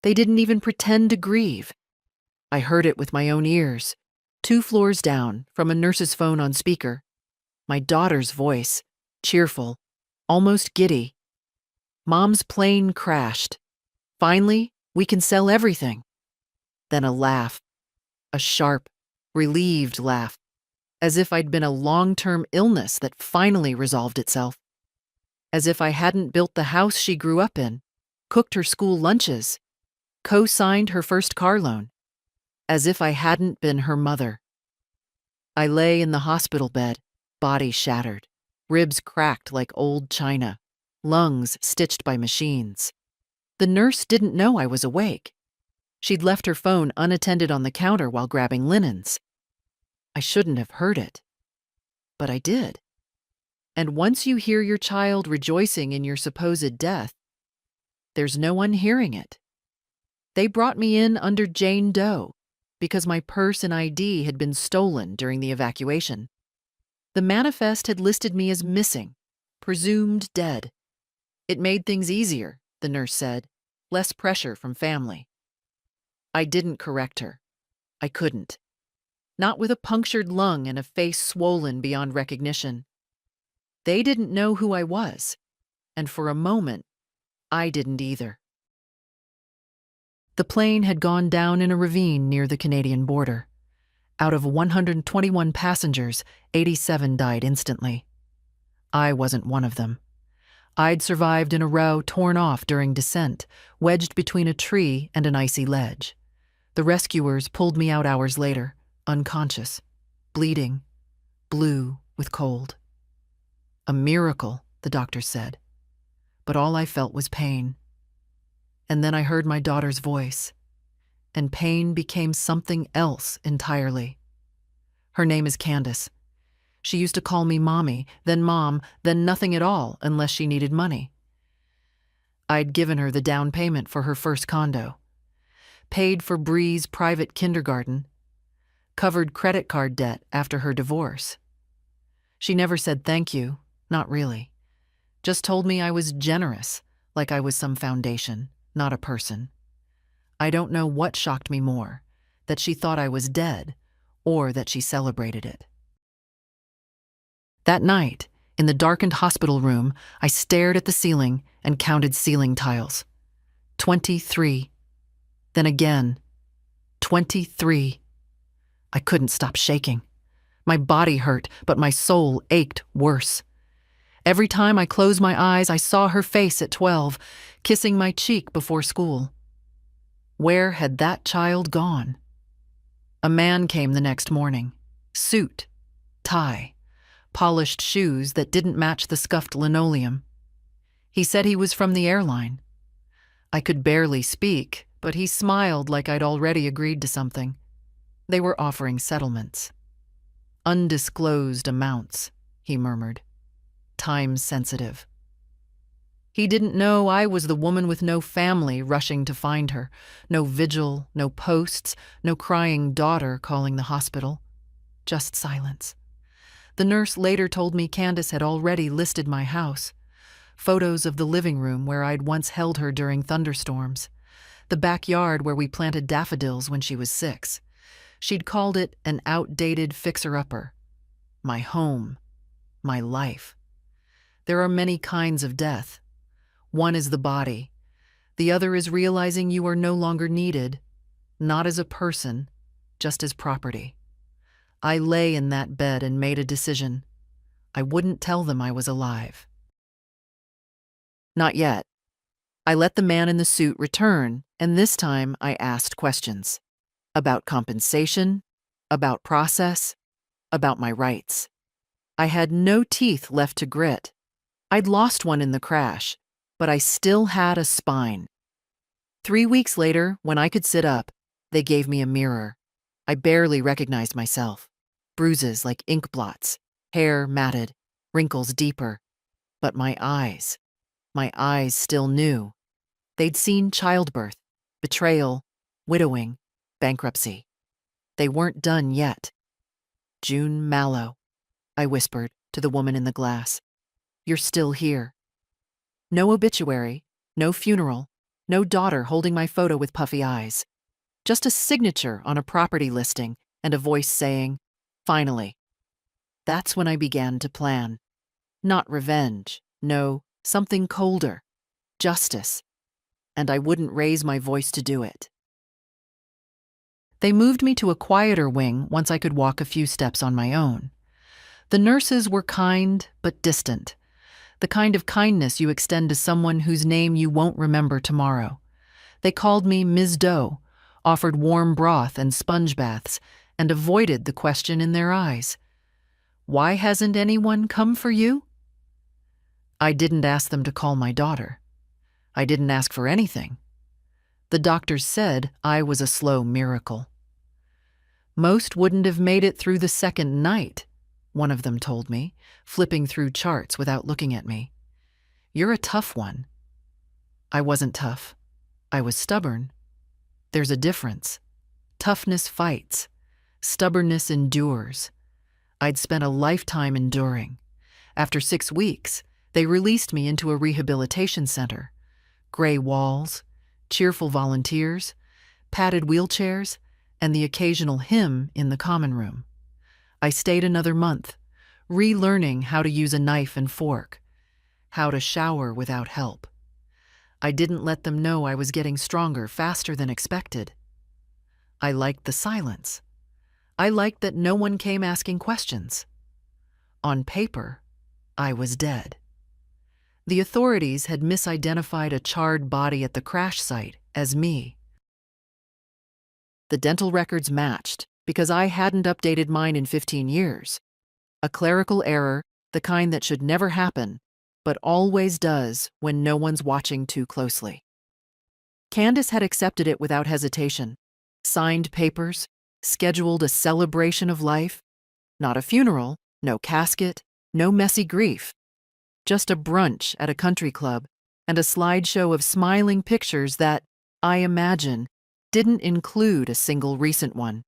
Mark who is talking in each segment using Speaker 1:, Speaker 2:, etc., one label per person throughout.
Speaker 1: They didn't even pretend to grieve. I heard it with my own ears, 2 floors down from a nurse's phone on speaker. My daughter's voice, cheerful, almost giddy. Mom's plane crashed. Finally, we can sell everything. Then a laugh, a sharp, relieved laugh, as if I'd been a long-term illness that finally resolved itself. As if I hadn't built the house she grew up in, cooked her school lunches, co-signed her first car loan. As if I hadn't been her mother. I lay in the hospital bed, body shattered, ribs cracked like old china, lungs stitched by machines. The nurse didn't know I was awake. She'd left her phone unattended on the counter while grabbing linens. I shouldn't have heard it, but I did. And once you hear your child rejoicing in your supposed death, there's no one hearing it. They brought me in under Jane Doe because my purse and ID had been stolen during the evacuation. The manifest had listed me as missing, presumed dead. It made things easier, the nurse said, less pressure from family. I didn't correct her. I couldn't. Not with a punctured lung and a face swollen beyond recognition. They didn't know who I was, and for a moment, I didn't either. The plane had gone down in a ravine near the Canadian border. Out of 121 passengers, 87 died instantly. I wasn't one of them. I'd survived in a row torn off during descent, wedged between a tree and an icy ledge. The rescuers pulled me out hours later, unconscious, bleeding, blue with cold. A miracle, the doctor said, but all I felt was pain. And then I heard my daughter's voice, and pain became something else entirely. Her name is Candace. She used to call me Mommy, then Mom, then nothing at all unless she needed money. I'd given her the down payment for her first condo, paid for Bree's private kindergarten, covered credit card debt after her divorce. She never said thank you, not really. Just told me I was generous, like I was some foundation, not a person. I don't know what shocked me more, that she thought I was dead, or that she celebrated it. That night, in the darkened hospital room, I stared at the ceiling and counted ceiling tiles. 23. Then again, 23. I couldn't stop shaking. My body hurt, but my soul ached worse. Every time I closed my eyes, I saw her face at 12, kissing my cheek before school. Where had that child gone? A man came the next morning. Suit, tie, polished shoes that didn't match the scuffed linoleum. He said he was from the airline. I could barely speak, but he smiled like I'd already agreed to something. They were offering settlements. Undisclosed amounts, he murmured. Time sensitive. He didn't know I was the woman with no family rushing to find her, no vigil, no posts, no crying daughter calling the hospital. Just silence. The nurse later told me Candace had already listed my house. Photos of the living room where I'd once held her during thunderstorms. The backyard where we planted daffodils when she was 6. She'd called it an outdated fixer-upper. My home. My life. There are many kinds of death. One is the body. The other is realizing you are no longer needed, not as a person, just as property. I lay in that bed and made a decision. I wouldn't tell them I was alive. Not yet. I let the man in the suit return, and this time I asked questions. About compensation, about process, about my rights. I had no teeth left to grit. I'd lost one in the crash, but I still had a spine. 3 weeks later, when I could sit up, they gave me a mirror. I barely recognized myself. Bruises like ink blots, hair matted, wrinkles deeper. But my eyes still knew. They'd seen childbirth, betrayal, widowing, bankruptcy. They weren't done yet. June Mallow, I whispered to the woman in the glass. You're still here. No obituary, no funeral, No daughter holding my photo with puffy eyes. Just a signature on a property listing and a voice saying, "Finally." That's when I began to plan. Not revenge, no, something colder. Justice. And I wouldn't raise my voice to do it. They moved me to a quieter wing once I could walk a few steps on my own. The nurses were kind but distant. The kind of kindness you extend to someone whose name you won't remember tomorrow. They called me Ms. Doe, offered warm broth and sponge baths, and avoided the question in their eyes. Why hasn't anyone come for you? I didn't ask them to call my daughter. I didn't ask for anything. The doctors said I was a slow miracle. Most wouldn't have made it through the second night, one of them told me, flipping through charts without looking at me. You're a tough one. I wasn't tough. I was stubborn. There's a difference. Toughness fights. Stubbornness endures. I'd spent a lifetime enduring. After 6 weeks, they released me into a rehabilitation center. Gray walls, cheerful volunteers, padded wheelchairs, and the occasional hymn in the common room. I stayed another month, relearning how to use a knife and fork, how to shower without help. I didn't let them know I was getting stronger faster than expected. I liked the silence. I liked that no one came asking questions. On paper, I was dead. The authorities had misidentified a charred body at the crash site as me. The dental records matched because I hadn't updated mine in 15 years. A clerical error, the kind that should never happen, but always does when no one's watching too closely. Candace had accepted it without hesitation, signed papers, scheduled a celebration of life. Not a funeral, no casket, no messy grief. Just a brunch at a country club and a slideshow of smiling pictures that, I imagine, didn't include a single recent one.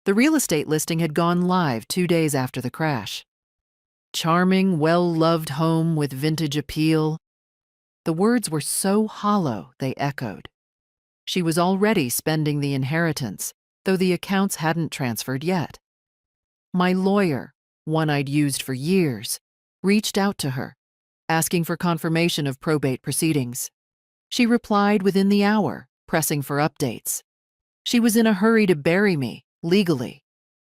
Speaker 1: The real estate listing had gone live 2 days after the crash. Charming, well-loved home with vintage appeal. The words were so hollow they echoed. She was already spending the inheritance, though the accounts hadn't transferred yet. My lawyer, one I'd used for years, reached out to her, asking for confirmation of probate proceedings. She replied within the hour, pressing for updates. She was in a hurry to bury me, legally.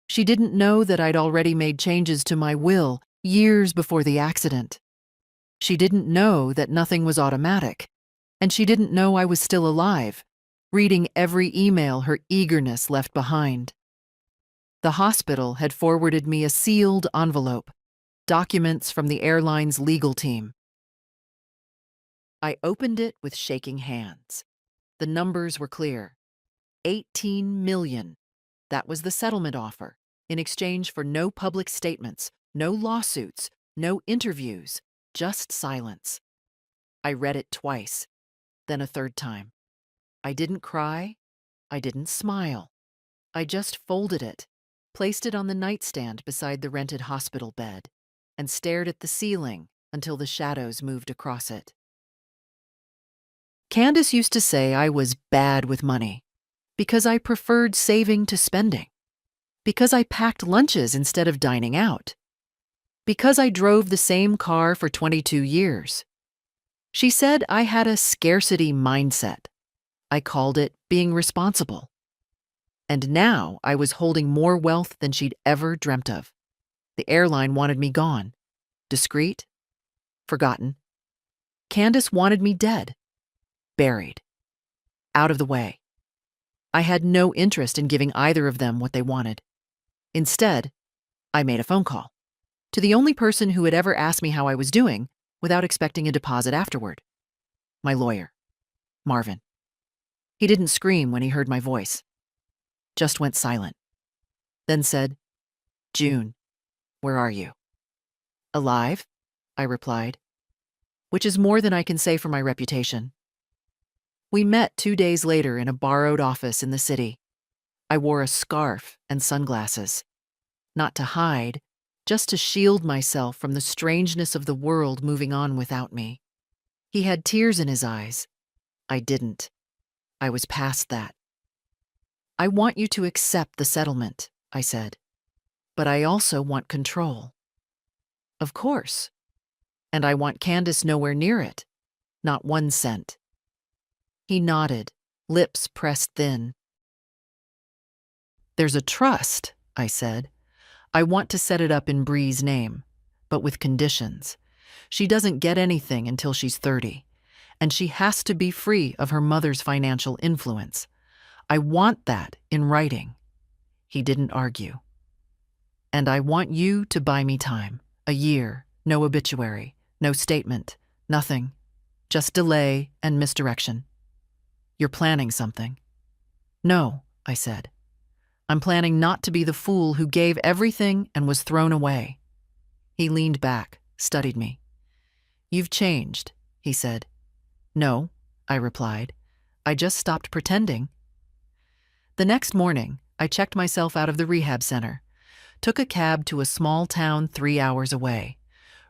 Speaker 1: She didn't know that I'd already made changes to my will years before the accident. She didn't know that nothing was automatic, and she didn't know I was still alive, reading every email her eagerness left behind. The hospital had forwarded me a sealed envelope, documents from the airline's legal team. I opened it with shaking hands. The numbers were clear. 18 million. That was the settlement offer, in exchange for no public statements, no lawsuits, no interviews, just silence. I read it twice, then a third time. I didn't cry. I didn't smile. I just folded it, placed it on the nightstand beside the rented hospital bed, and stared at the ceiling until the shadows moved across it. Candace used to say I was bad with money because I preferred saving to spending, because I packed lunches instead of dining out, because I drove the same car for 22 years. She said I had a scarcity mindset. I called it being responsible. And now I was holding more wealth than she'd ever dreamt of. The airline wanted me gone, discreet, forgotten. Candace wanted me dead, buried, out of the way. I had no interest in giving either of them what they wanted. Instead, I made a phone call to the only person who had ever asked me how I was doing without expecting a deposit afterward. My lawyer, Marvin. He didn't scream when he heard my voice, just went silent, then said, "June, where are you?" "Alive," I replied, which is more than I can say for my reputation. We met 2 days later in a borrowed office in the city. I wore a scarf and sunglasses, not to hide, just to shield myself from the strangeness of the world moving on without me. He had tears in his eyes, I didn't. I was past that. I want you to accept the settlement, I said. But I also want control. Of course. And I want Candace nowhere near it. Not 1 cent. He nodded, lips pressed thin. There's a trust, I said. I want to set it up in Bree's name, but with conditions. She doesn't get anything until she's 30, and she has to be free of her mother's financial influence. I want that in writing. He didn't argue. And I want you to buy me time. A year, no obituary, no statement, nothing. Just delay and misdirection. You're planning something. No, I said. I'm planning not to be the fool who gave everything and was thrown away. He leaned back, studied me. You've changed, he said. No, I replied. I just stopped pretending. The next morning, I checked myself out of the rehab center, took a cab to a small town 3 hours away,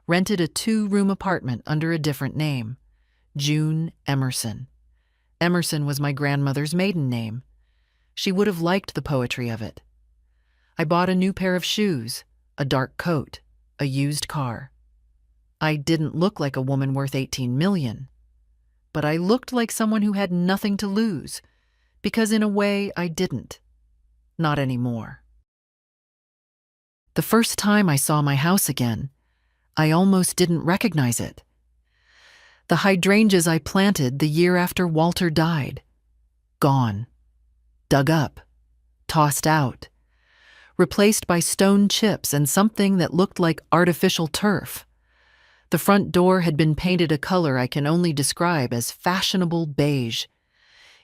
Speaker 1: rented a 2-room apartment under a different name, June Emerson. Emerson was my grandmother's maiden name. She would have liked the poetry of it. I bought a new pair of shoes, a dark coat, a used car. I didn't look like a woman worth 18 million, but I looked like someone who had nothing to lose, because in a way I didn't. Not anymore. The first time I saw my house again, I almost didn't recognize it. The hydrangeas I planted the year after Walter died. Gone. Dug up. Tossed out. Replaced by stone chips and something that looked like artificial turf. The front door had been painted a color I can only describe as fashionable beige.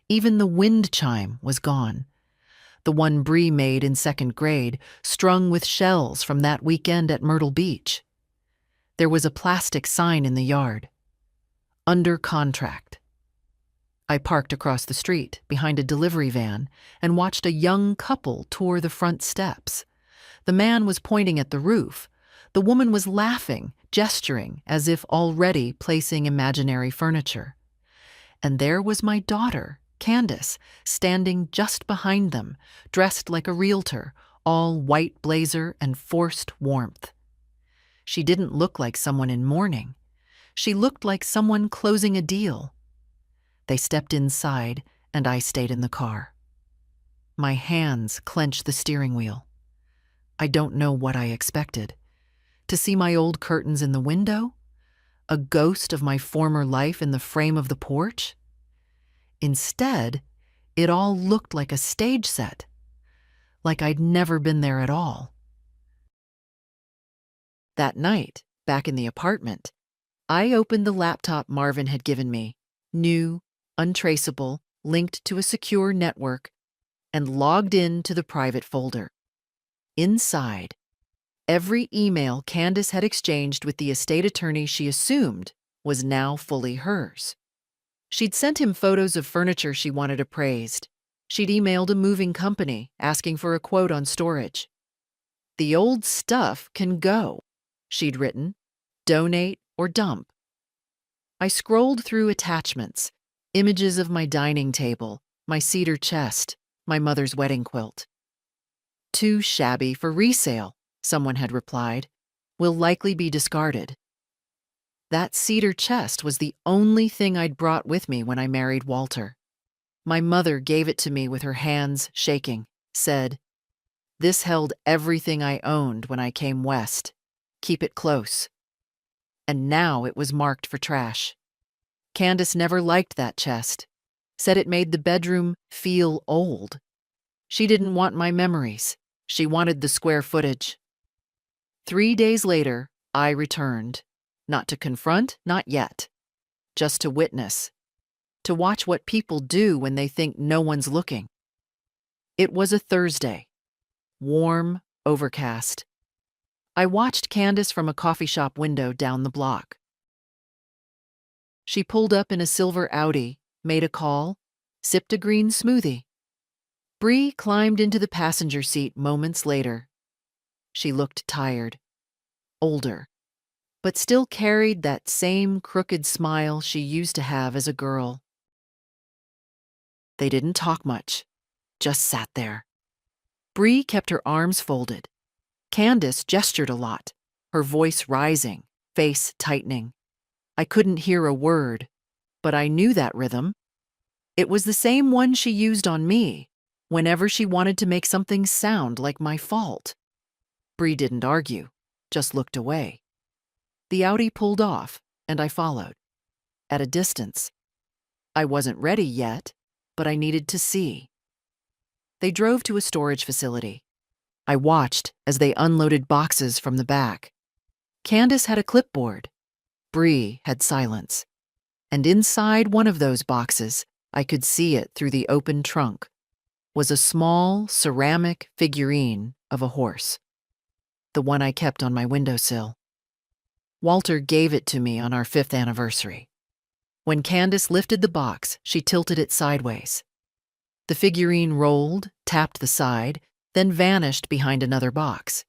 Speaker 1: Even the wind chime was gone. The one Bree made in 2nd grade, strung with shells from that weekend at Myrtle Beach. There was a plastic sign in the yard. Under contract. I parked across the street, behind a delivery van, and watched a young couple tour the front steps. The man was pointing at the roof. The woman was laughing, gesturing, as if already placing imaginary furniture. And there was my daughter, Candace, standing just behind them, dressed like a realtor, all white blazer and forced warmth. She didn't look like someone in mourning. She looked like someone closing a deal. They stepped inside, and I stayed in the car. My hands clenched the steering wheel. I don't know what I expected. To see my old curtains in the window? A ghost of my former life in the frame of the porch? Instead, it all looked like a stage set, like I'd never been there at all. That night, back in the apartment, I opened the laptop Marvin had given me, new, untraceable, linked to a secure network, and logged in to the private folder. Inside, every email Candace had exchanged with the estate attorney she assumed was now fully hers. She'd sent him photos of furniture she wanted appraised. She'd emailed a moving company asking for a quote on storage. The old stuff can go, she'd written. Donate or dump. I scrolled through attachments, images of my dining table, my cedar chest, my mother's wedding quilt. Too shabby for resale, someone had replied. Will likely be discarded. That cedar chest was the only thing I'd brought with me when I married Walter. My mother gave it to me with her hands shaking, said, "This held everything I owned when I came west. Keep it close." And now it was marked for trash. Candace never liked that chest, said it made the bedroom feel old. She didn't want my memories. She wanted the square footage. 3 days later, I returned. Not to confront, not yet. Just to witness. To watch what people do when they think no one's looking. It was a Thursday. Warm, overcast. I watched Candace from a coffee shop window down the block. She pulled up in a silver Audi, made a call, sipped a green smoothie. Bree climbed into the passenger seat moments later. She looked tired, older, but still carried that same crooked smile she used to have as a girl. They didn't talk much, just sat there. Bree kept her arms folded. Candace gestured a lot, her voice rising, face tightening. I couldn't hear a word, but I knew that rhythm. It was the same one she used on me, whenever she wanted to make something sound like my fault. Bree didn't argue, just looked away. The Audi pulled off, and I followed. At a distance. I wasn't ready yet, but I needed to see. They drove to a storage facility. I watched as they unloaded boxes from the back. Candace had a clipboard. Bree had silence. And inside one of those boxes, I could see it through the open trunk, was a small ceramic figurine of a horse. The one I kept on my windowsill. Walter gave it to me on our 5th anniversary. When Candace lifted the box, she tilted it sideways. The figurine rolled, tapped the side, then vanished behind another box.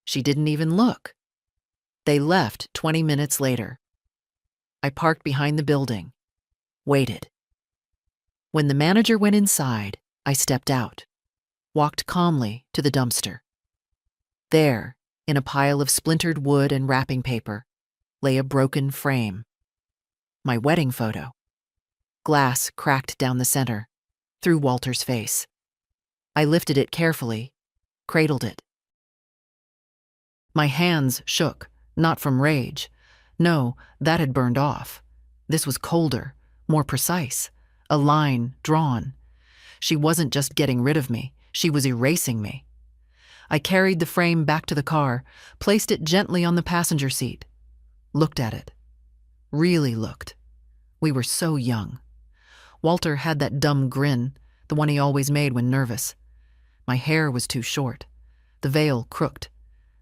Speaker 1: She didn't even look. They left 20 minutes later. I parked behind the building, waited. When the manager went inside, I stepped out, walked calmly to the dumpster. There, in a pile of splintered wood and wrapping paper, lay a broken frame. My wedding photo. Glass cracked down the center, through Walter's face. I lifted it carefully, cradled it. My hands shook, not from rage. No, that had burned off. This was colder, more precise, a line drawn. She wasn't just getting rid of me, she was erasing me. I carried the frame back to the car, placed it gently on the passenger seat, looked at it. Really looked. We were so young. Walter had that dumb grin, the one he always made when nervous. My hair was too short, the veil crooked,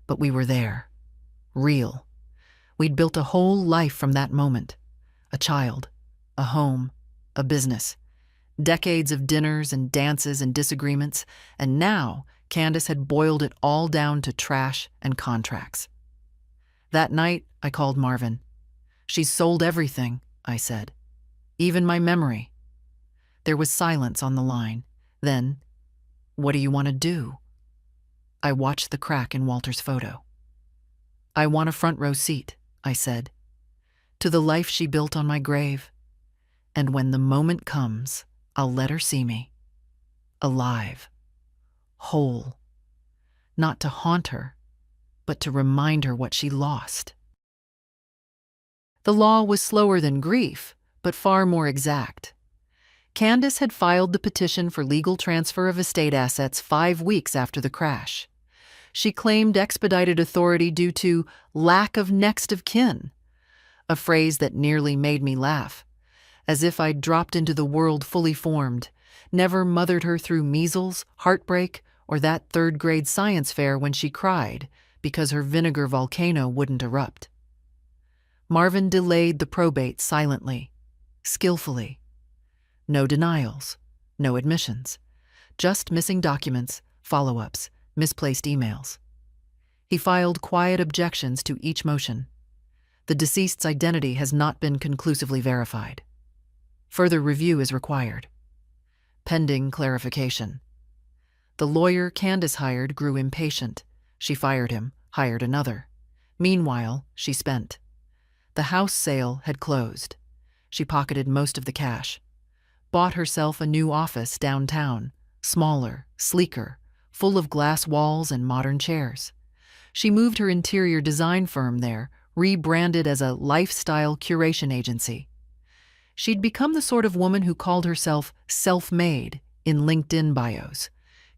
Speaker 1: but we were there. Real. We'd built a whole life from that moment. A child, a home, a business. Decades of dinners and dances and disagreements, and now Candace had boiled it all down to trash and contracts. That night, I called Marvin. "She's sold everything," I said. "Even my memory." There was silence on the line. Then, "What do you want to do?" I watched the crack in Walter's photo. "I want a front row seat," I said, "to the life she built on my grave. And when the moment comes, I'll let her see me. Alive. Whole. Not to haunt her, but to remind her what she lost." The law was slower than grief, but far more exact. Candace had filed the petition for legal transfer of estate assets 5 weeks after the crash. She claimed expedited authority due to lack of next of kin, a phrase that nearly made me laugh, as if I'd dropped into the world fully formed, never mothered her through measles, heartbreak, or that 3rd-grade science fair when she cried because her vinegar volcano wouldn't erupt. Marvin delayed the probate silently, skillfully. No denials, no admissions, just missing documents, follow-ups, misplaced emails. He filed quiet objections to each motion. The deceased's identity has not been conclusively verified. Further review is required. Pending clarification. The lawyer Candace hired grew impatient. She fired him, hired another. Meanwhile, she spent. The house sale had closed. She pocketed most of the cash. Bought herself a new office downtown, smaller, sleeker, full of glass walls and modern chairs. She moved her interior design firm there, rebranded as a lifestyle curation agency. She'd become the sort of woman who called herself self-made in LinkedIn bios,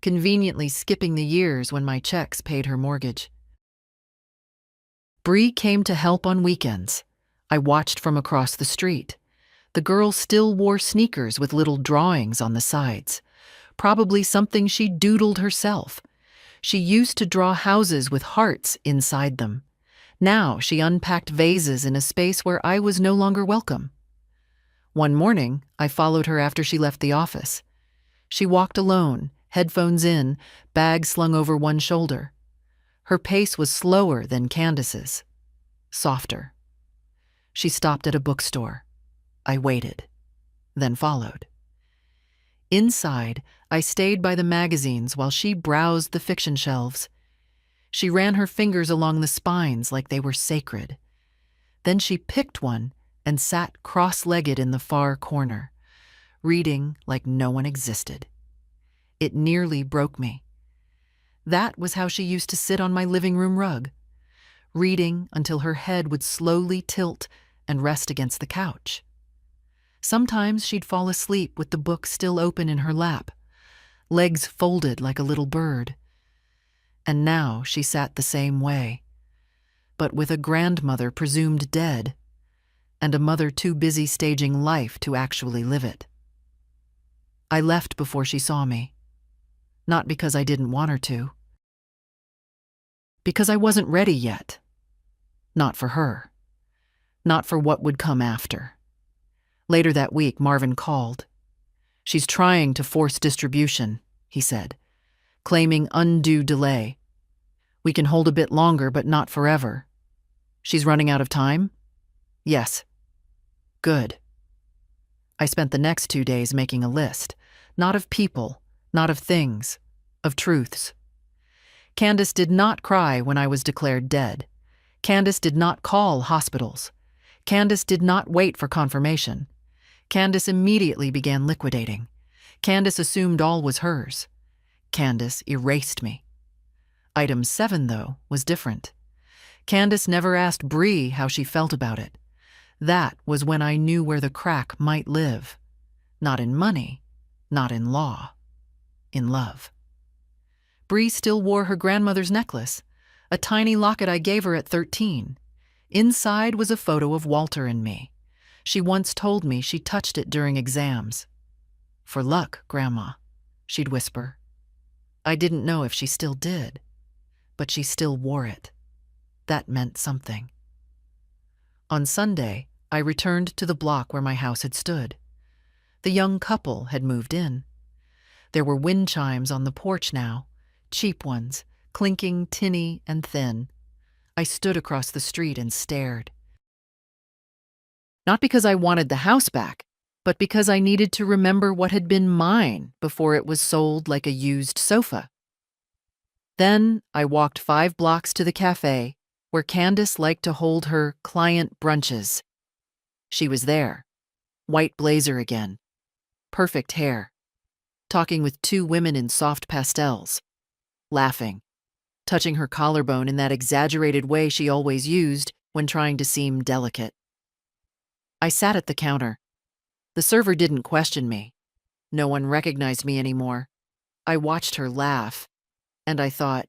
Speaker 1: conveniently skipping the years when my checks paid her mortgage. Bree came to help on weekends. I watched from across the street. The girl still wore sneakers with little drawings on the sides, probably something she doodled herself. She used to draw houses with hearts inside them. Now she unpacked vases in a space where I was no longer welcome. One morning, I followed her after she left the office. She walked alone, headphones in, bag slung over one shoulder. Her pace was slower than Candace's, softer. She stopped at a bookstore. I waited, then followed. Inside, I stayed by the magazines while she browsed the fiction shelves. She ran her fingers along the spines like they were sacred. Then she picked one and sat cross-legged in the far corner, reading like no one existed. It nearly broke me. That was how she used to sit on my living room rug, reading until her head would slowly tilt and rest against the couch. Sometimes she'd fall asleep with the book still open in her lap, legs folded like a little bird. And now she sat the same way, but with a grandmother presumed dead, and a mother too busy staging life to actually live it. I left before she saw me, not because I didn't want her to, because I wasn't ready yet. Not for her, not for what would come after. Later that week, Marvin called. "She's trying to force distribution," he said, claiming undue delay. "We can hold a bit longer, but not forever." "She's running out of time?" "Yes." "Good." I spent the next 2 days making a list, not of people, not of things, of truths. Candace did not cry when I was declared dead. Candace did not call hospitals. Candace did not wait for confirmation. Candace immediately began liquidating. Candace assumed all was hers. Candace erased me. Item 7, though, was different. Candace never asked Bree how she felt about it. That was when I knew where the crack might live. Not in money, not in law, in love. Bree still wore her grandmother's necklace, a tiny locket I gave her at 13. Inside was a photo of Walter and me. She once told me she touched it during exams. "For luck, Grandma," she'd whisper. I didn't know if she still did, but she still wore it. That meant something. On Sunday, I returned to the block where my house had stood. The young couple had moved in. There were wind chimes on the porch now, cheap ones, clinking tinny and thin. I stood across the street and stared. Not because I wanted the house back, but because I needed to remember what had been mine before it was sold like a used sofa. Then I walked 5 blocks to the cafe where Candace liked to hold her client brunches. She was there, white blazer again, perfect hair, talking with 2 women in soft pastels, laughing, touching her collarbone in that exaggerated way she always used when trying to seem delicate. I sat at the counter. The server didn't question me. No one recognized me anymore. I watched her laugh, and I thought,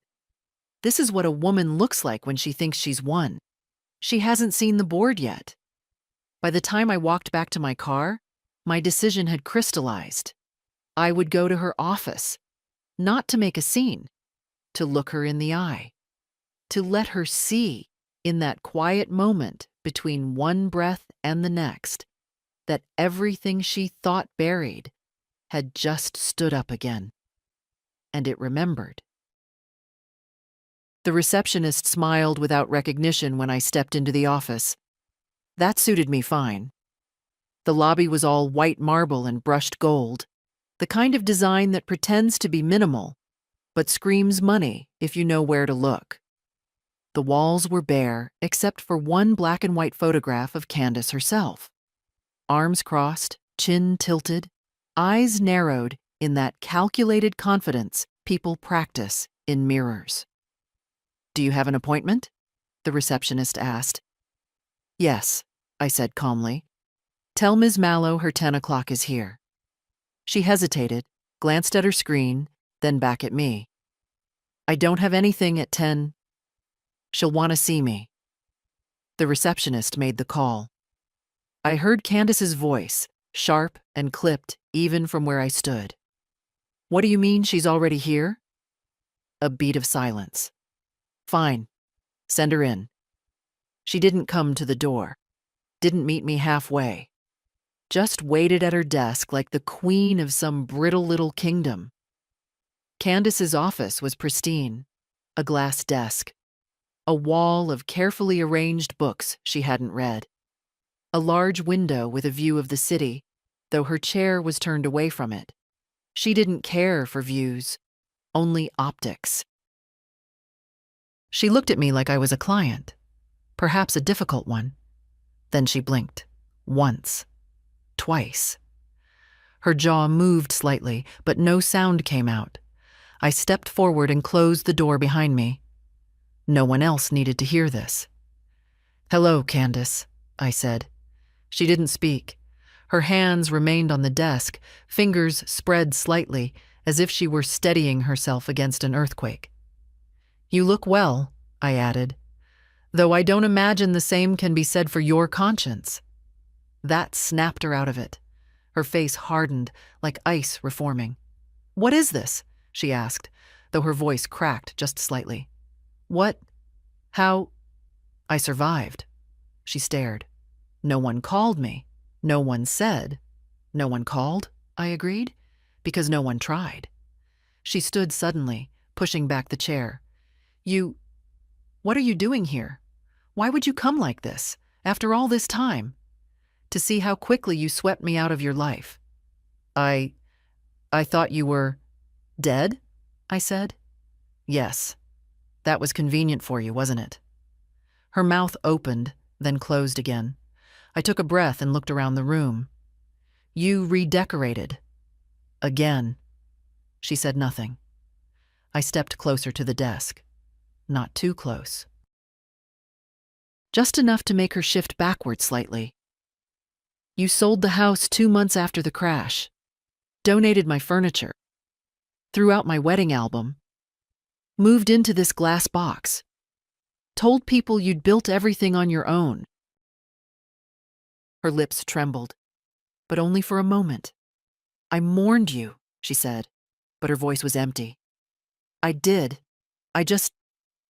Speaker 1: this is what a woman looks like when she thinks she's won. She hasn't seen the board yet. By the time I walked back to my car, my decision had crystallized. I would go to her office, not to make a scene, to look her in the eye, to let her see, in that quiet moment between one breath and the next, that everything she thought buried had just stood up again. And it remembered. The receptionist smiled without recognition when I stepped into the office. That suited me fine. The lobby was all white marble and brushed gold, the kind of design that pretends to be minimal, but screams money if you know where to look. The walls were bare except for one black and white photograph of Candace herself. Arms crossed, chin tilted, eyes narrowed in that calculated confidence people practice in mirrors. "Do you have an appointment?" the receptionist asked. "Yes," I said calmly. "Tell Ms. Mallow her 10 o'clock is here." She hesitated, glanced at her screen, then back at me. "I don't have anything at 10. She'll want to see me." The receptionist made the call. I heard Candace's voice, sharp and clipped even from where I stood. "What do you mean she's already here?" A beat of silence. "Fine. Send her in." She didn't come to the door, didn't meet me halfway, just waited at her desk like the queen of some brittle little kingdom. Candace's office was pristine, a glass desk, a wall of carefully arranged books she hadn't read, a large window with a view of the city, though her chair was turned away from it. She didn't care for views, only optics. She looked at me like I was a client, perhaps a difficult one. Then she blinked. Once. Twice. Her jaw moved slightly, but no sound came out. I stepped forward and closed the door behind me. No one else needed to hear this. "Hello, Candace," I said. She didn't speak. Her hands remained on the desk, fingers spread slightly, as if she were steadying herself against an earthquake. "You look well," I added, "though I don't imagine the same can be said for your conscience." That snapped her out of it. Her face hardened, like ice reforming. "What is this?" she asked, though her voice cracked just slightly. "What? How?" "I survived." She stared. "No one called me. No one said." "No one called?" I agreed. "Because no one tried." She stood suddenly, pushing back the chair. What are you doing here? Why would you come like this, after all this time?" "To see how quickly you swept me out of your life." I thought you were dead," I said. "Yes. That was convenient for you, wasn't it?" Her mouth opened, then closed again. I took a breath and looked around the room. "You redecorated." "Again." She said nothing. I stepped closer to the desk. Not too close. Just enough to make her shift backward slightly. "You sold the house 2 months after the crash. Donated my furniture. Threw out my wedding album. Moved into this glass box. Told people you'd built everything on your own." Her lips trembled, but only for a moment. "I mourned you," she said, but her voice was empty. "I did. I just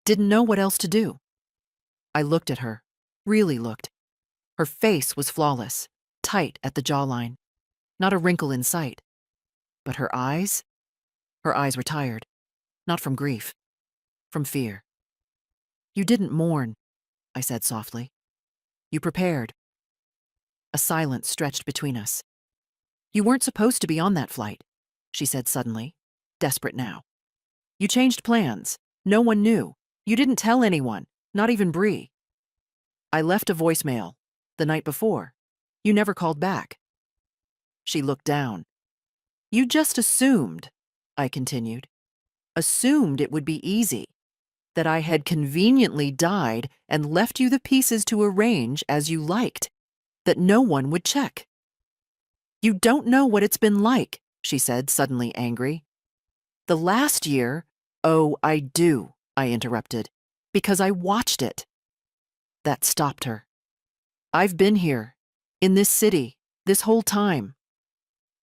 Speaker 1: didn't know what else to do." I looked at her, really looked. Her face was flawless, tight at the jawline, not a wrinkle in sight. But her eyes were tired, not from grief, from fear. "You didn't mourn," I said softly. "You prepared." A silence stretched between us. "You weren't supposed to be on that flight," she said suddenly, desperate now. "You changed plans. No one knew. You didn't tell anyone, not even Bree. I left a voicemail the night before. You never called back." She looked down. "You just assumed," I continued. "Assumed it would be easy. That I had conveniently died and left you the pieces to arrange as you liked. That no one would check." "You don't know what it's been like," she said, suddenly angry. "The last year—" "Oh, I do," I interrupted, "because I watched it." That stopped her. "I've been here, in this city, this whole time.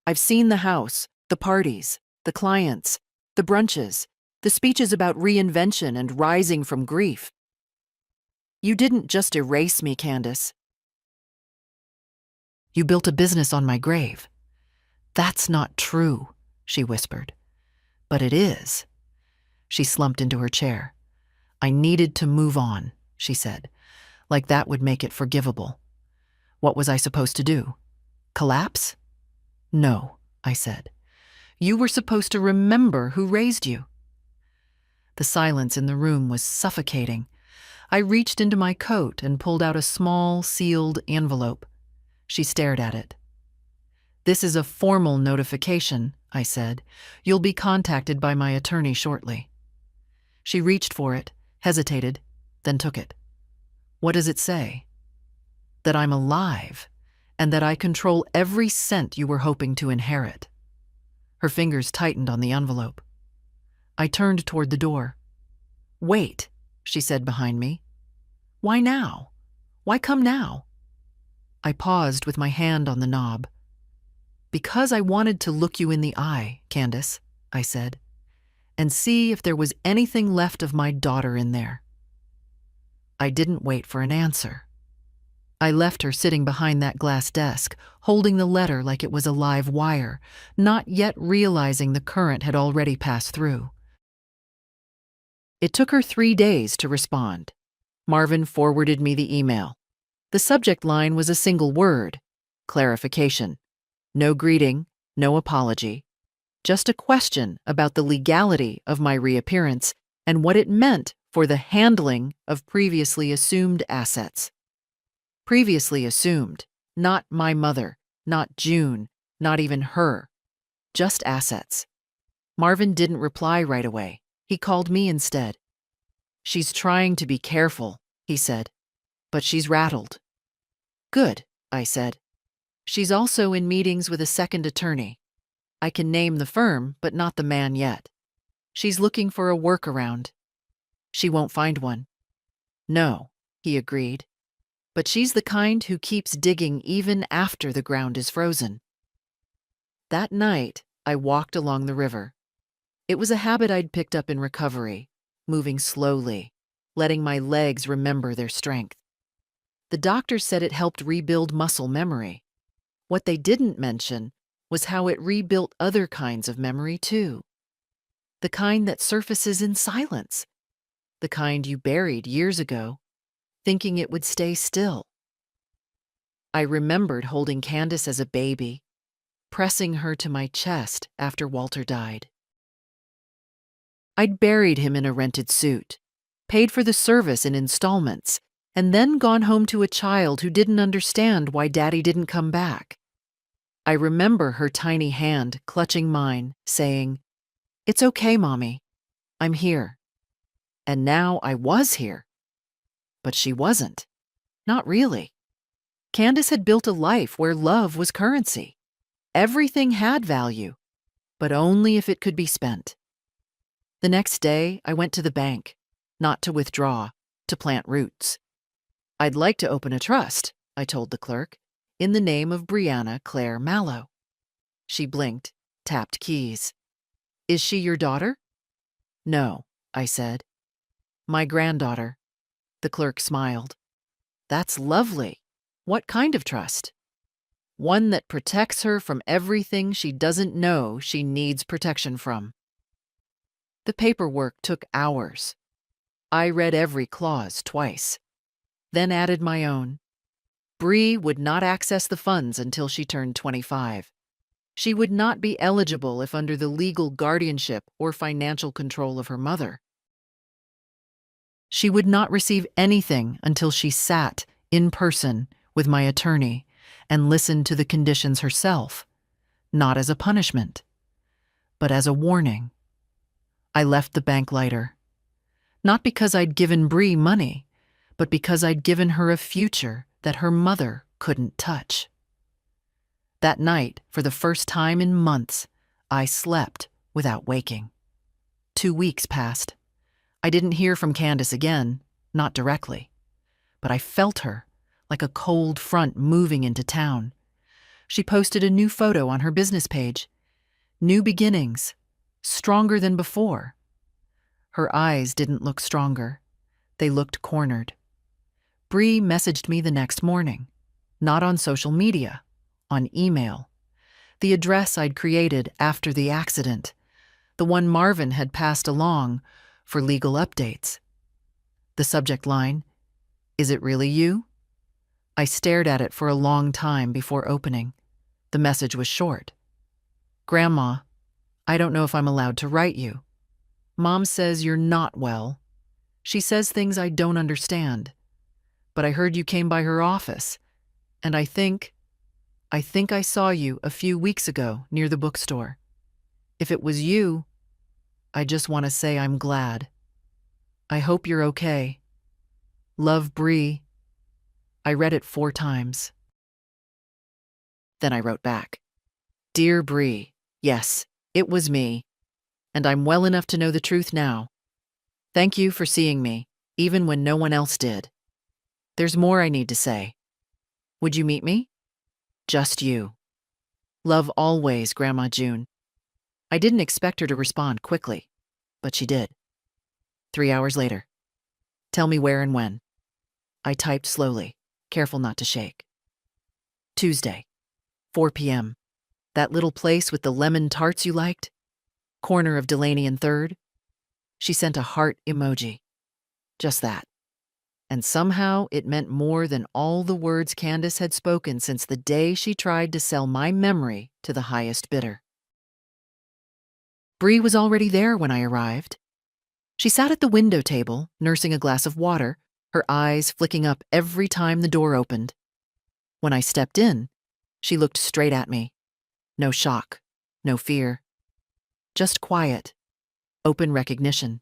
Speaker 1: I've seen the house, the parties, the clients, the brunches, the speeches about reinvention and rising from grief. You didn't just erase me, Candace. You built a business on my grave." "That's not true," she whispered. "But it is." She slumped into her chair. "I needed to move on," she said, like that would make it forgivable. What was I supposed to do? Collapse? "No," I said. "You were supposed to remember who raised you." The silence in the room was suffocating. I reached into my coat and pulled out a small, sealed envelope. She stared at it. "This is a formal notification," I said. "You'll be contacted by my attorney shortly." She reached for it, hesitated, then took it. "What does it say?" "That I'm alive, and that I control every cent you were hoping to inherit." Her fingers tightened on the envelope. I turned toward the door. "Wait," she said behind me. "Why now? Why come now?" I paused with my hand on the knob. "Because I wanted to look you in the eye, Candace," I said, "and see if there was anything left of my daughter in there." I didn't wait for an answer. I left her sitting behind that glass desk, holding the letter like it was a live wire, not yet realizing the current had already passed through. It took her 3 days to respond. Marvin forwarded me the email. The subject line was a single word: clarification. No greeting, no apology. just a question about the legality of my reappearance and what it meant for the handling of previously assumed assets. Previously assumed, not my mother, not June, not even her, just assets. Marvin didn't reply right away. He called me instead. "She's trying to be careful," he said, "but she's rattled." "Good," I said. "She's also in meetings with a second attorney. I can name the firm, but not the man yet. She's looking for a workaround." "She won't find one." "No," he agreed. "But she's the kind who keeps digging even after the ground is frozen." That night, I walked along the river. It was a habit I'd picked up in recovery, moving slowly, letting my legs remember their strength. The doctor said it helped rebuild muscle memory. What they didn't mention was how it rebuilt other kinds of memory too. The kind that surfaces in silence. The kind you buried years ago, thinking it would stay still. I remembered holding Candace as a baby, pressing her to my chest after Walter died. I'd buried him in a rented suit, paid for the service in installments, and then gone home to a child who didn't understand why Daddy didn't come back. I remember her tiny hand clutching mine, saying, "It's okay, Mommy. I'm here." And now I was here. But she wasn't. Not really. Candace had built a life where love was currency. Everything had value, but only if it could be spent. The next day, I went to the bank, not to withdraw, to plant roots. "I'd like to open a trust," I told the clerk, "in the name of Brianna Claire Mallow." She blinked, tapped keys. "Is she your daughter?" "No," I said. "My granddaughter." The clerk smiled. "That's lovely. What kind of trust?" "One that protects her from everything she doesn't know she needs protection from." The paperwork took hours. I read every clause twice, then added my own. Bree would not access the funds until she turned 25. She would not be eligible if under the legal guardianship or financial control of her mother. She would not receive anything until she sat in person with my attorney and listened to the conditions herself, not as a punishment, but as a warning. I left the bank lighter. Not because I'd given Bree money, but because I'd given her a future that her mother couldn't touch. That night, for the first time in months, I slept without waking. 2 weeks passed. I didn't hear from Candace again, not directly. But I felt her, like a cold front moving into town. She posted a new photo on her business page. New beginnings, stronger than before. Her eyes didn't look stronger. They looked cornered. Bree messaged me the next morning, not on social media, on email. The address I'd created after the accident, the one Marvin had passed along for legal updates. The subject line, "Is it really you?" I stared at it for a long time before opening. The message was short. "Grandma, I don't know if I'm allowed to write you. Mom says you're not well. She says things I don't understand. But I heard you came by her office, and I think I saw you a few weeks ago near the bookstore. If it was you, I just want to say I'm glad. I hope you're okay. Love, Bree." I read it 4 times. Then I wrote back, "Dear Bree, yes, it was me, and I'm well enough to know the truth now. Thank you for seeing me, even when no one else did. There's more I need to say. Would you meet me? Just you. Love always, Grandma June." I didn't expect her to respond quickly, but she did. 3 hours later. "Tell me where and when." I typed slowly, careful not to shake. "Tuesday, 4 p.m. That little place with the lemon tarts you liked? Corner of Delaney and 3rd? She sent a heart emoji. Just that. And somehow it meant more than all the words Candace had spoken since the day she tried to sell my memory to the highest bidder. Bree was already there when I arrived. She sat at the window table, nursing a glass of water, her eyes flicking up every time the door opened. When I stepped in, she looked straight at me. No shock, no fear. Just quiet, open recognition.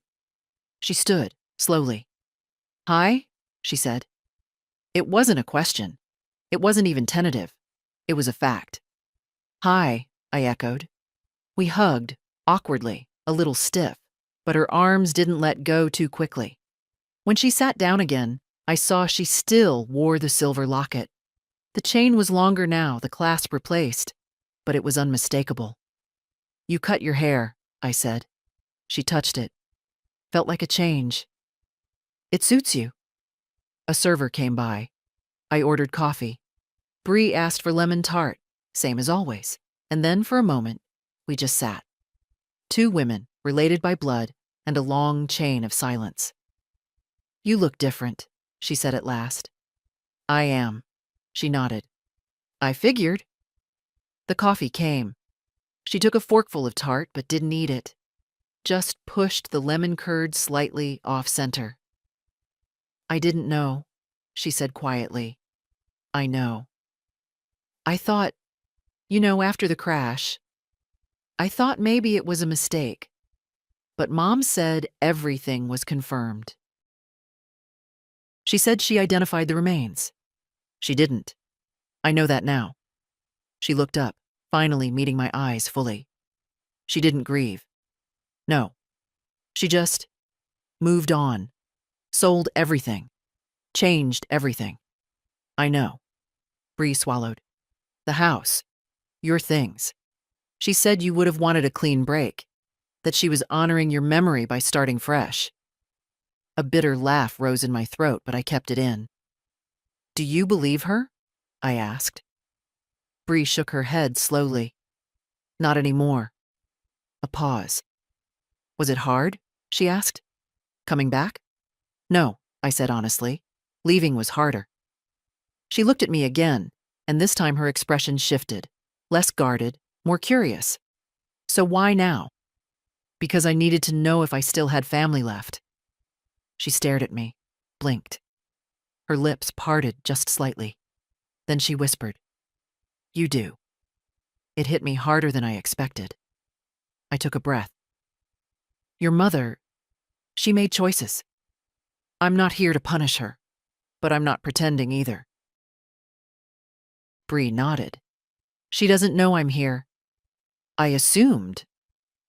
Speaker 1: She stood, slowly. "Hi," she said. It wasn't a question. It wasn't even tentative. It was a fact. "Hi," I echoed. We hugged, awkwardly, a little stiff, but her arms didn't let go too quickly. When she sat down again, I saw she still wore the silver locket. The chain was longer now, the clasp replaced, but it was unmistakable. "You cut your hair," I said. She touched it. Felt like a change. "It suits you." A server came by. I ordered coffee. Bree asked for lemon tart, same as always. And then, for a moment, we just sat. Two women, related by blood, and a long chain of silence. "You look different," she said at last. "I am." She nodded. "I figured." The coffee came. She took a forkful of tart but didn't eat it. Just pushed the lemon curd slightly off-center. "I didn't know," she said quietly. "I know. I thought, after the crash, I thought maybe it was a mistake. But Mom said everything was confirmed." She said she identified the remains. She didn't. I know that now. She looked up, finally meeting my eyes fully. She didn't grieve. No. She just moved on. Sold everything. Changed everything. I know. Bree swallowed. "The house. Your things. She said you would have wanted a clean break. That she was honoring your memory by starting fresh." A bitter laugh rose in my throat, but I kept it in. "Do you believe her?" I asked. Bree shook her head slowly. "Not anymore." A pause. "Was it hard?" she asked. "Coming back?" "No," I said honestly. "Leaving was harder." She looked at me again, and this time her expression shifted. Less guarded, more curious. "So why now?" "Because I needed to know if I still had family left." She stared at me, blinked. Her lips parted just slightly. Then she whispered, "You do." It hit me harder than I expected. I took a breath. "Your mother, she made choices. I'm not here to punish her, but I'm not pretending either." Bree nodded. "She doesn't know I'm here." "I assumed."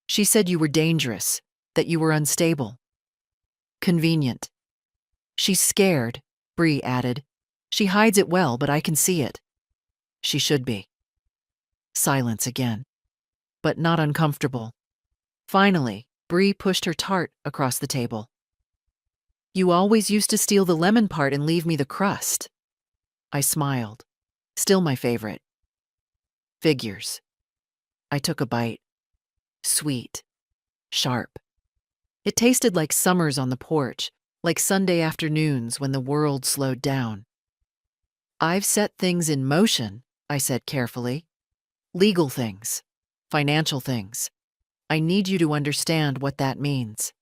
Speaker 1: "She said you were dangerous, that you were unstable." "Convenient." "She's scared," Bree added. "She hides it well, but I can see it." "She should be." Silence again, but not uncomfortable. Finally, Bree pushed her tart across the table. "You always used to steal the lemon part and leave me the crust." I smiled. Still my favorite. "Figures." I took a bite. Sweet. Sharp. It tasted like summers on the porch, like Sunday afternoons when the world slowed down. "I've set things in motion," I said carefully. "Legal things. Financial things. I need you to understand what that means."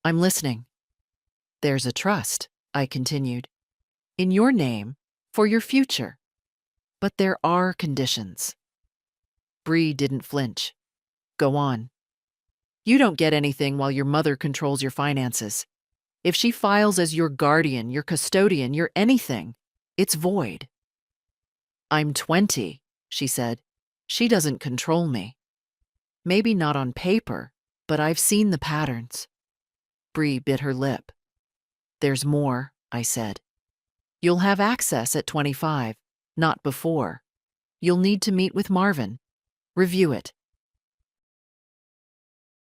Speaker 1: "I'm listening." "There's a trust," I continued. "In your name, for your future. But there are conditions." Bree didn't flinch. "Go on." "You don't get anything while your mother controls your finances. If she files as your guardian, your custodian, your anything, it's void." "I'm 20, she said. "She doesn't control me. Maybe not on paper, but I've seen the patterns." Bree bit her lip. "There's more," I said. "You'll have access at 25, not before. You'll need to meet with Marvin. Review it.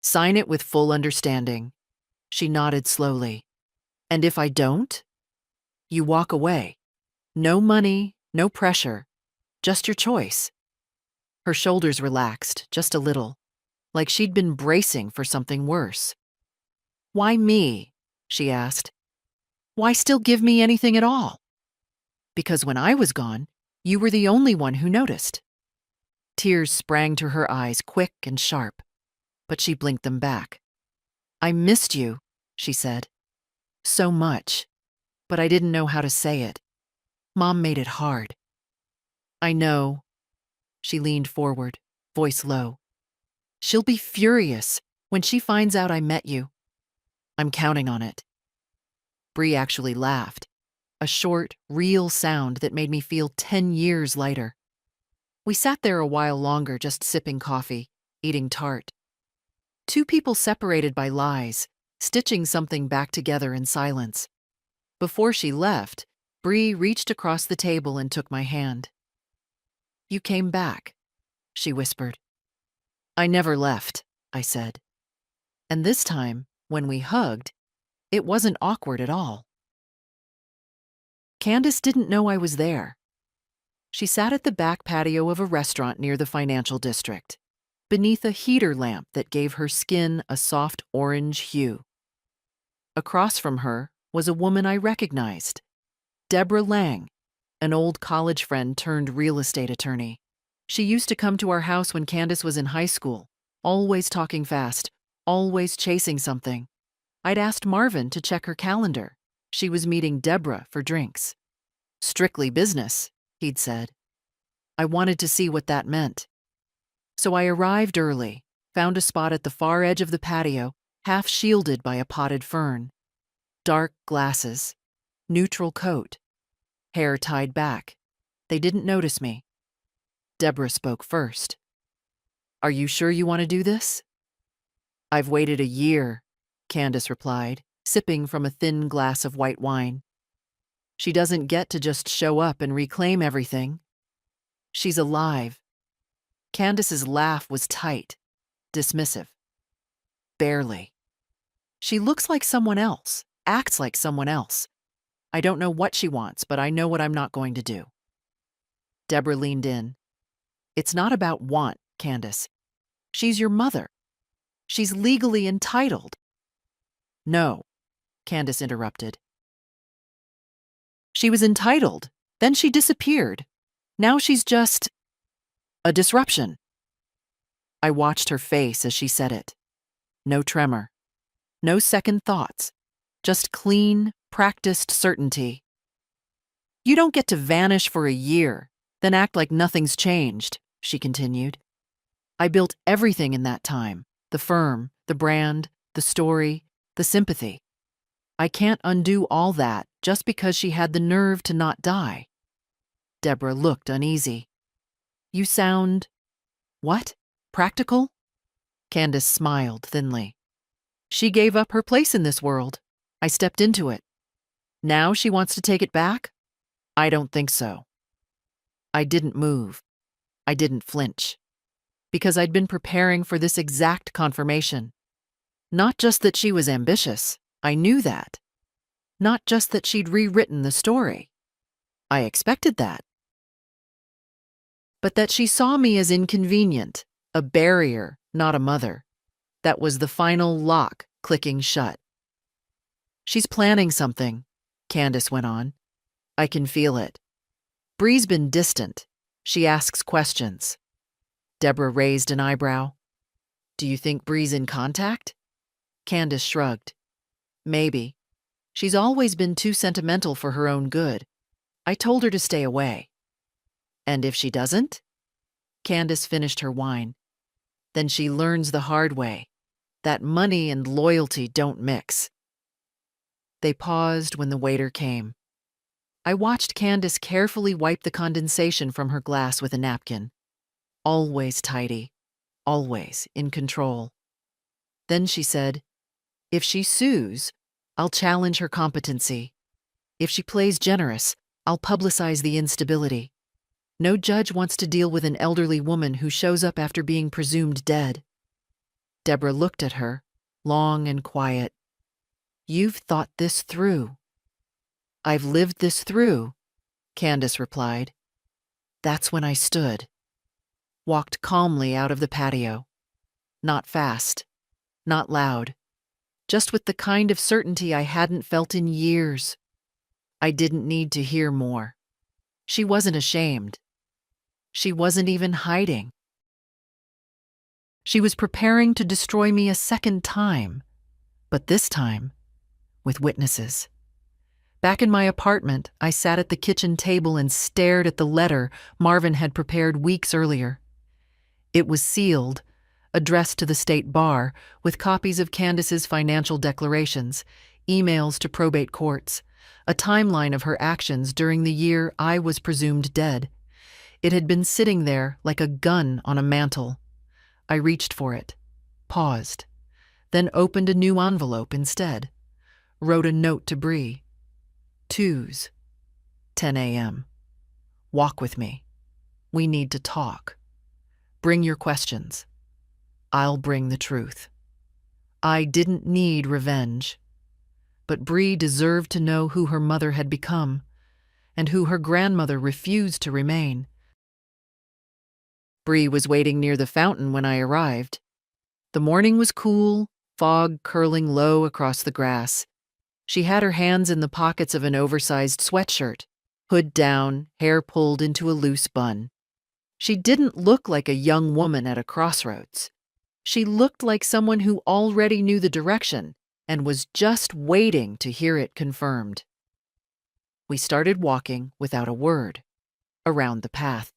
Speaker 1: Sign it with full understanding." She nodded slowly. "And if I don't?" "You walk away. No money, no pressure. Just your choice." Her shoulders relaxed, just a little, like she'd been bracing for something worse. "Why me?" she asked. "Why still give me anything at all?" "Because when I was gone, you were the only one who noticed." Tears sprang to her eyes, quick and sharp. but she blinked them back. "I missed you," she said. "So much. But I didn't know how to say it. Mom made it hard." "I know." She leaned forward, voice low. "She'll be furious when she finds out I met you. I'm counting on it." Bree actually laughed, a short, real sound that made me feel 10 years lighter. We sat there a while longer, just sipping coffee, eating tart. Two people separated by lies, stitching something back together in silence. Before she left, Bree reached across the table and took my hand. "You came back," she whispered. "I never left," I said. And this time, when we hugged, it wasn't awkward at all. Candace didn't know I was there. She sat at the back patio of a restaurant near the financial district, beneath a heater lamp that gave her skin a soft orange hue. Across from her was a woman I recognized, Deborah Lang, an old college friend turned real estate attorney. She used to come to our house when Candace was in high school, always talking fast, always chasing something. I'd asked Marvin to check her calendar. She was meeting Deborah for drinks. "Strictly business," he'd said. I wanted to see what that meant. So I arrived early, found a spot at the far edge of the patio, half shielded by a potted fern. Dark glasses, neutral coat, hair tied back. They didn't notice me. Deborah spoke first. "Are you sure you want to do this?" "I've waited a year," Candace replied, sipping from a thin glass of white wine. "She doesn't get to just show up and reclaim everything. She's alive." Candace's laugh was tight, dismissive. "Barely. She looks like someone else, acts like someone else. I don't know what she wants, but I know what I'm not going to do." Deborah leaned in. "It's not about want, Candace. She's your mother. She's legally entitled." "No," Candace interrupted. "She was entitled. Then she disappeared. Now she's just a disruption." I watched her face as she said it. No tremor. No second thoughts. Just clean, practiced certainty. "You don't get to vanish for a year, then act like nothing's changed," she continued. "I built everything in that time. The firm, the brand, the story, the sympathy. I can't undo all that just because she had the nerve to not die." Deborah looked uneasy. "You sound, what, practical?" Candace smiled thinly. "She gave up her place in this world. I stepped into it. Now she wants to take it back? I don't think so." I didn't move. I didn't flinch. Because I'd been preparing for this exact confirmation. Not just that she was ambitious. I knew that. Not just that she'd rewritten the story. I expected that. But that she saw me as inconvenient, a barrier, not a mother. That was the final lock clicking shut. "She's planning something," Candace went on. "I can feel it. Bree's been distant. She asks questions." Deborah raised an eyebrow. "Do you think Bree's in contact?" Candace shrugged. "Maybe. She's always been too sentimental for her own good. I told her to stay away." "And if she doesn't?" Candace finished her wine. "Then she learns the hard way, that money and loyalty don't mix." They paused when the waiter came. I watched Candace carefully wipe the condensation from her glass with a napkin. Always tidy, always in control. Then she said, "If she sues, I'll challenge her competency. If she plays generous, I'll publicize the instability. No judge wants to deal with an elderly woman who shows up after being presumed dead." Deborah looked at her, long and quiet. "You've thought this through." "I've lived this through," Candace replied. That's when I stood. Walked calmly out of the patio. Not fast, not loud. Just with the kind of certainty I hadn't felt in years. I didn't need to hear more. She wasn't ashamed. She wasn't even hiding. She was preparing to destroy me a second time, but this time with witnesses. Back in my apartment, I sat at the kitchen table and stared at the letter Marvin had prepared weeks earlier. It was sealed, addressed to the state bar, with copies of Candace's financial declarations, emails to probate courts, a timeline of her actions during the year I was presumed dead. It had been sitting there like a gun on a mantel. I reached for it, paused, then opened a new envelope instead. Wrote a note to Bree. 2s, 10 a.m. Walk with me. We need to talk. Bring your questions. I'll bring the truth. I didn't need revenge, but Bree deserved to know who her mother had become and who her grandmother refused to remain. Bree was waiting near the fountain when I arrived. The morning was cool, fog curling low across the grass. She had her hands in the pockets of an oversized sweatshirt, hood down, hair pulled into a loose bun. She didn't look like a young woman at a crossroads. She looked like someone who already knew the direction and was just waiting to hear it confirmed. We started walking without a word, around the path,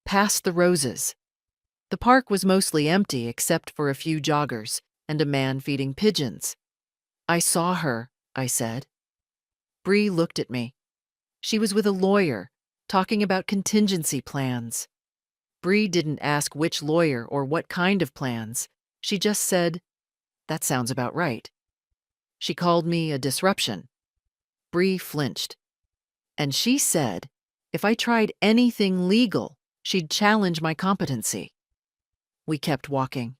Speaker 1: past the roses. The park was mostly empty except for a few joggers and a man feeding pigeons. I saw her, I said. Bree looked at me. She was with a lawyer, talking about contingency plans. Bree didn't ask which lawyer or what kind of plans. She just said, "That sounds about right." She called me a disruption. Bree flinched. And she said, if I tried anything legal, she'd challenge my competency. We kept walking.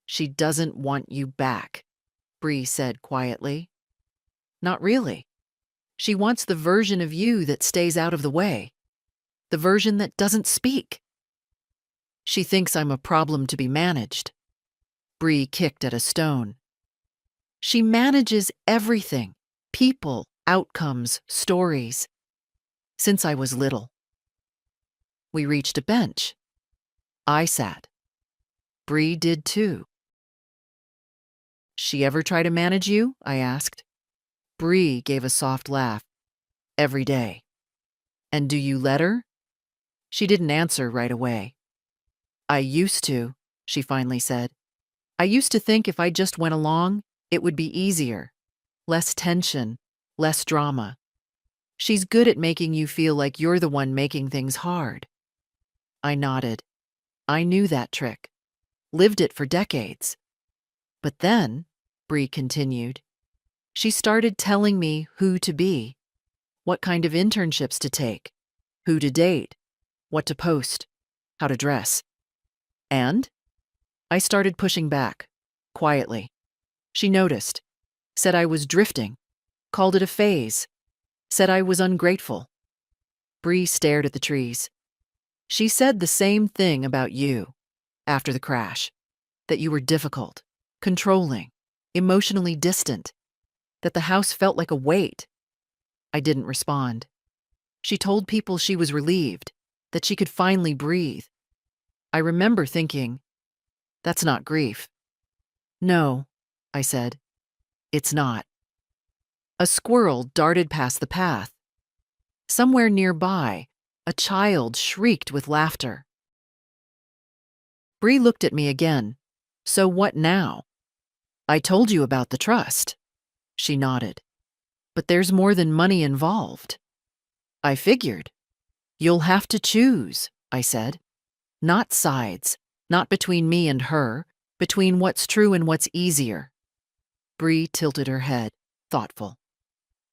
Speaker 1: "She doesn't want you back," Bree said quietly. "Not really. She wants the version of you that stays out of the way, the version that doesn't speak. She thinks I'm a problem to be managed." Bree kicked at a stone. "She manages everything, people, outcomes, stories. Since I was little." We reached a bench. I sat. Bree did too. "She ever try to manage you?" I asked. Bree gave a soft laugh. "Every day." "And do you let her?" She didn't answer right away. "I used to," she finally said. "I used to think if I just went along, it would be easier. Less tension, less drama. She's good at making you feel like you're the one making things hard." I nodded. I knew that trick. Lived it for decades. But then, Bree continued, she started telling me who to be, what kind of internships to take, who to date, what to post, how to dress. And I started pushing back, quietly. She noticed, said I was drifting, called it a phase, said I was ungrateful. Bree stared at the trees. "She said the same thing about you, after the crash, that you were difficult, controlling, emotionally distant, that the house felt like a weight." I didn't respond. She told people she was relieved, that she could finally breathe. I remember thinking, that's not grief. "No," I said, "it's not." A squirrel darted past the path. Somewhere nearby, a child shrieked with laughter. Bree looked at me again. "So what now?" "I told you about the trust." She nodded. "But there's more than money involved." "I figured." "You'll have to choose," I said. "Not sides, not between me and her, between what's true and what's easier." Bree tilted her head, thoughtful.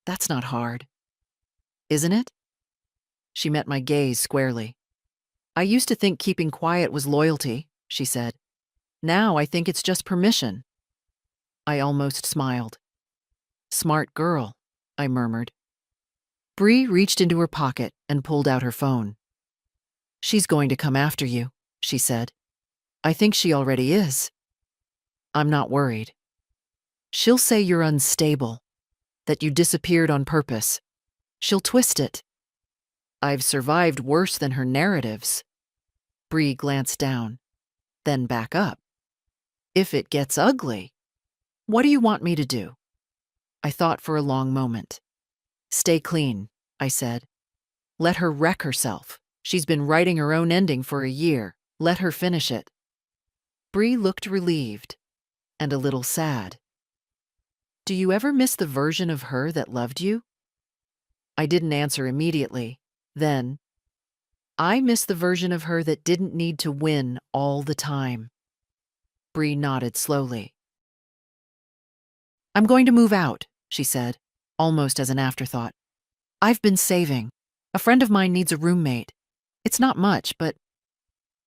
Speaker 1: "That's not hard." "Isn't it?" She met my gaze squarely. "I used to think keeping quiet was loyalty," she said. "Now I think it's just permission." I almost smiled. "Smart girl," I murmured. Bree reached into her pocket and pulled out her phone. "She's going to come after you," she said. "I think she already is." "I'm not worried." "She'll say you're unstable, that you disappeared on purpose. She'll twist it." "I've survived worse than her narratives." Bree glanced down, then back up. If it gets ugly, what do you want me to do? I thought for a long moment. Stay clean, I said. Let her wreck herself. She's been writing her own ending for a year. Let her finish it. Bree looked relieved and a little sad. Do you ever miss the version of her that loved you? I didn't answer immediately. Then, I miss the version of her that didn't need to win all the time. Bree nodded slowly. I'm going to move out, she said, almost as an afterthought. I've been saving. A friend of mine needs a roommate. It's not much, but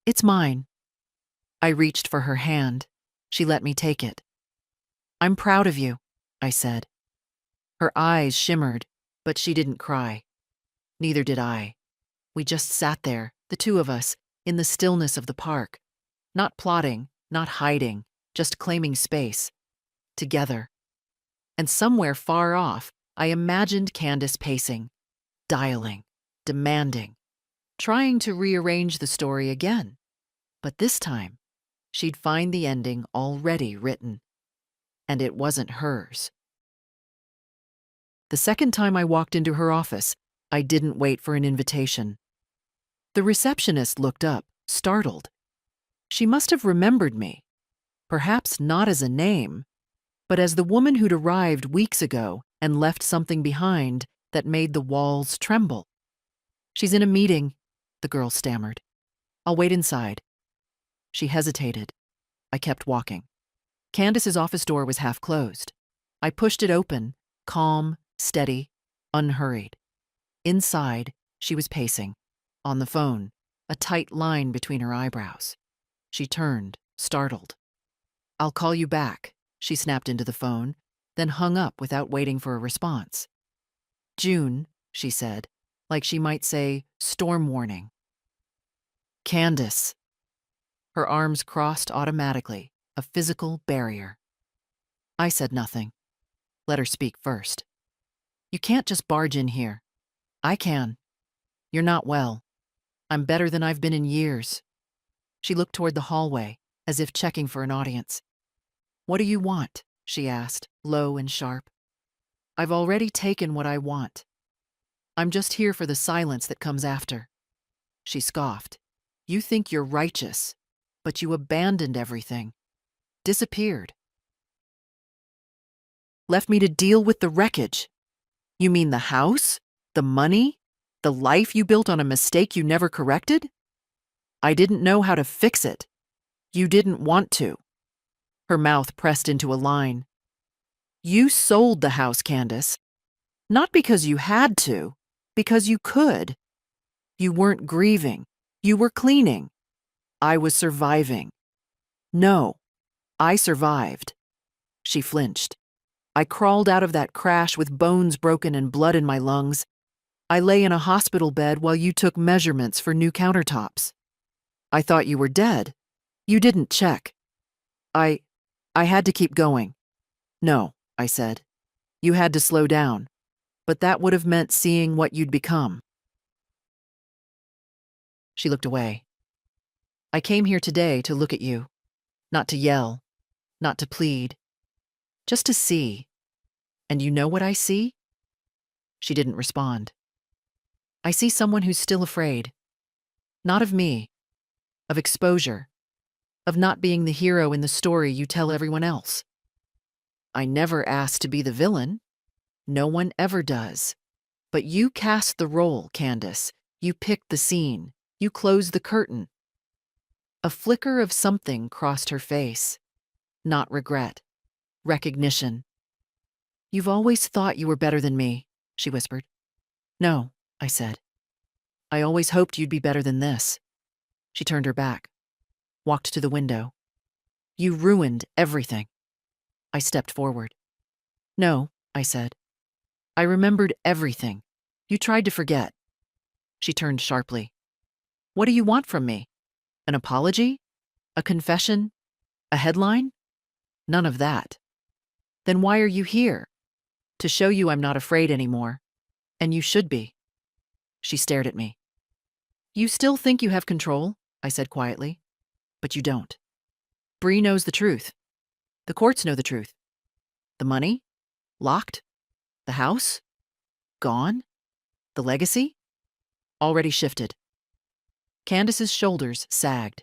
Speaker 1: it's mine. I reached for her hand. She let me take it. I'm proud of you, I said. Her eyes shimmered, but she didn't cry. Neither did I. We just sat there, the two of us, in the stillness of the park. Not plotting, not hiding, just claiming space. Together. And somewhere far off, I imagined Candace pacing, dialing, demanding, trying to rearrange the story again. But this time, she'd find the ending already written. And it wasn't hers. The second time I walked into her office, I didn't wait for an invitation. The receptionist looked up, startled. She must have remembered me, perhaps not as a name, but as the woman who'd arrived weeks ago and left something behind that made the walls tremble. She's in a meeting, the girl stammered. I'll wait inside. She hesitated. I kept walking. Candace's office door was half closed. I pushed it open, calm, steady, unhurried. Inside, she was pacing. On the phone, a tight line between her eyebrows. She turned, startled. I'll call you back, she snapped into the phone, then hung up without waiting for a response. June, she said, like she might say, storm warning. Candace. Her arms crossed automatically, a physical barrier. I said nothing. Let her speak first. You can't just barge in here. I can. You're not well. I'm better than I've been in years. She looked toward the hallway, as if checking for an audience. What do you want? She asked, low and sharp. I've already taken what I want. I'm just here for the silence that comes after. She scoffed. You think you're righteous, but you abandoned everything. Disappeared. Left me to deal with the wreckage. You mean the house? The money? The life you built on a mistake you never corrected? I didn't know how to fix it. You didn't want to. Her mouth pressed into a line. You sold the house, Candace. Not because you had to, because you could. You weren't grieving. You were cleaning. I was surviving. No, I survived. She flinched. I crawled out of that crash with bones broken and blood in my lungs. I lay in a hospital bed while you took measurements for new countertops. I thought you were dead. You didn't check. I had to keep going. No, I said. You had to slow down. But that would have meant seeing what you'd become. She looked away. I came here today to look at you. Not to yell. Not to plead. Just to see. And you know what I see? She didn't respond. I see someone who's still afraid. Not of me. Of exposure. Of not being the hero in the story you tell everyone else. I never asked to be the villain. No one ever does. But you cast the role, Candace. You picked the scene. You closed the curtain. A flicker of something crossed her face. Not regret. Recognition. You've always thought you were better than me, she whispered. No, I said. I always hoped you'd be better than this. She turned her back. Walked to the window. You ruined everything. I stepped forward. No, I said. I remembered everything. You tried to forget. She turned sharply. What do you want from me? An apology? A confession? A headline? None of that. Then why are you here? To show you I'm not afraid anymore. And you should be. She stared at me. You still think you have control? I said quietly. But you don't. Bree knows the truth. The courts know the truth. The money? Locked? The house? Gone? The legacy? Already shifted. Candace's shoulders sagged,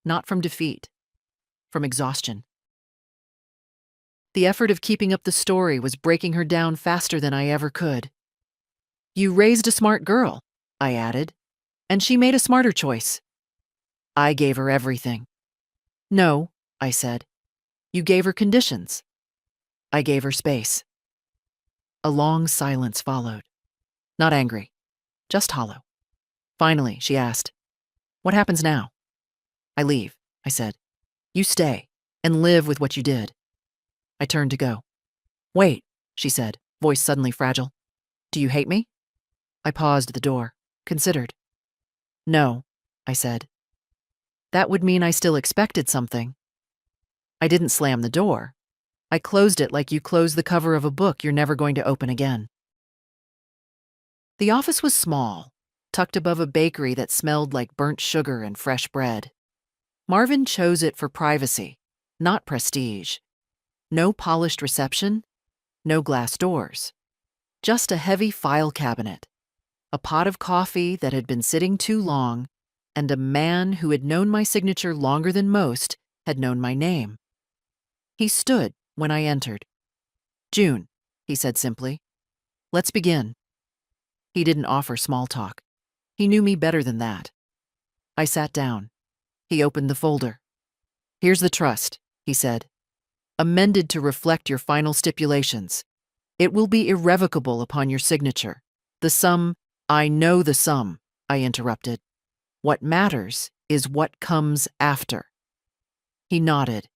Speaker 1: not from defeat, from exhaustion. The effort of keeping up the story was breaking her down faster than I ever could. You raised a smart girl, I added, and she made a smarter choice. I gave her everything. No, I said. You gave her conditions. I gave her space. A long silence followed. Not angry, just hollow. Finally, she asked, "What happens now?" "I leave," I said. "You stay and live with what you did." I turned to go. "Wait," she said, voice suddenly fragile. "Do you hate me?" I paused at the door, considered. "No," I said. That would mean I still expected something. I didn't slam the door. I closed it like you close the cover of a book you're never going to open again. The office was small, tucked above a bakery that smelled like burnt sugar and fresh bread. Marvin chose it for privacy, not prestige. No polished reception, no glass doors. Just a heavy file cabinet, a pot of coffee that had been sitting too long, and a man who had known my signature longer than most had known my name. He stood when I entered. "June," he said simply. "Let's begin." He didn't offer small talk. He knew me better than that. I sat down. He opened the folder. "Here's the trust," he said. "Amended to reflect your final stipulations. It will be irrevocable upon your signature. The sum—" "I know the sum," I interrupted. "What matters is what comes after." He nodded.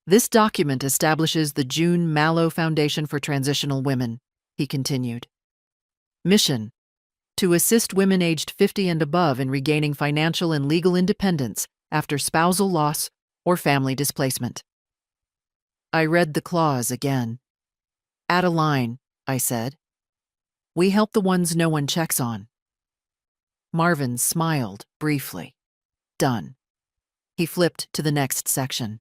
Speaker 1: "This document establishes the June Mallow Foundation for Transitional Women," he continued. "Mission: to assist women aged 50 and above in regaining financial and legal independence after spousal loss or family displacement." I read the clause again. "Add a line," I said. "We help the ones no one checks on." Marvin smiled briefly. Done. He flipped to the next section.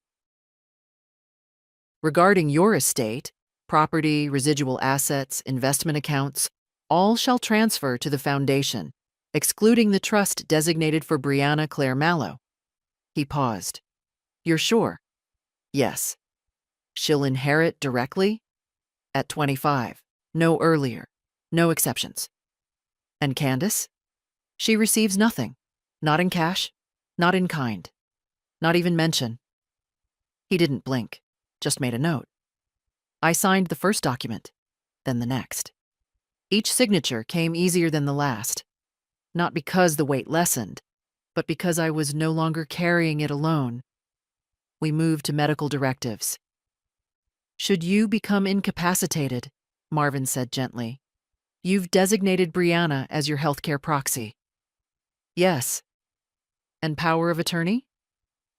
Speaker 1: "Regarding your estate, property, residual assets, investment accounts, all shall transfer to the foundation, excluding the trust designated for Brianna Claire Mallow." He paused. "You're sure?" "Yes." "She'll inherit directly?" "At 25. No earlier. No exceptions." "And Candace?" "She receives nothing. Not in cash, not in kind, not even mention." He didn't blink, just made a note. I signed the first document, then the next. Each signature came easier than the last, not because the weight lessened, but because I was no longer carrying it alone. We moved to medical directives. "Should you become incapacitated," Marvin said gently, "you've designated Brianna as your healthcare proxy." "Yes." "And power of attorney?"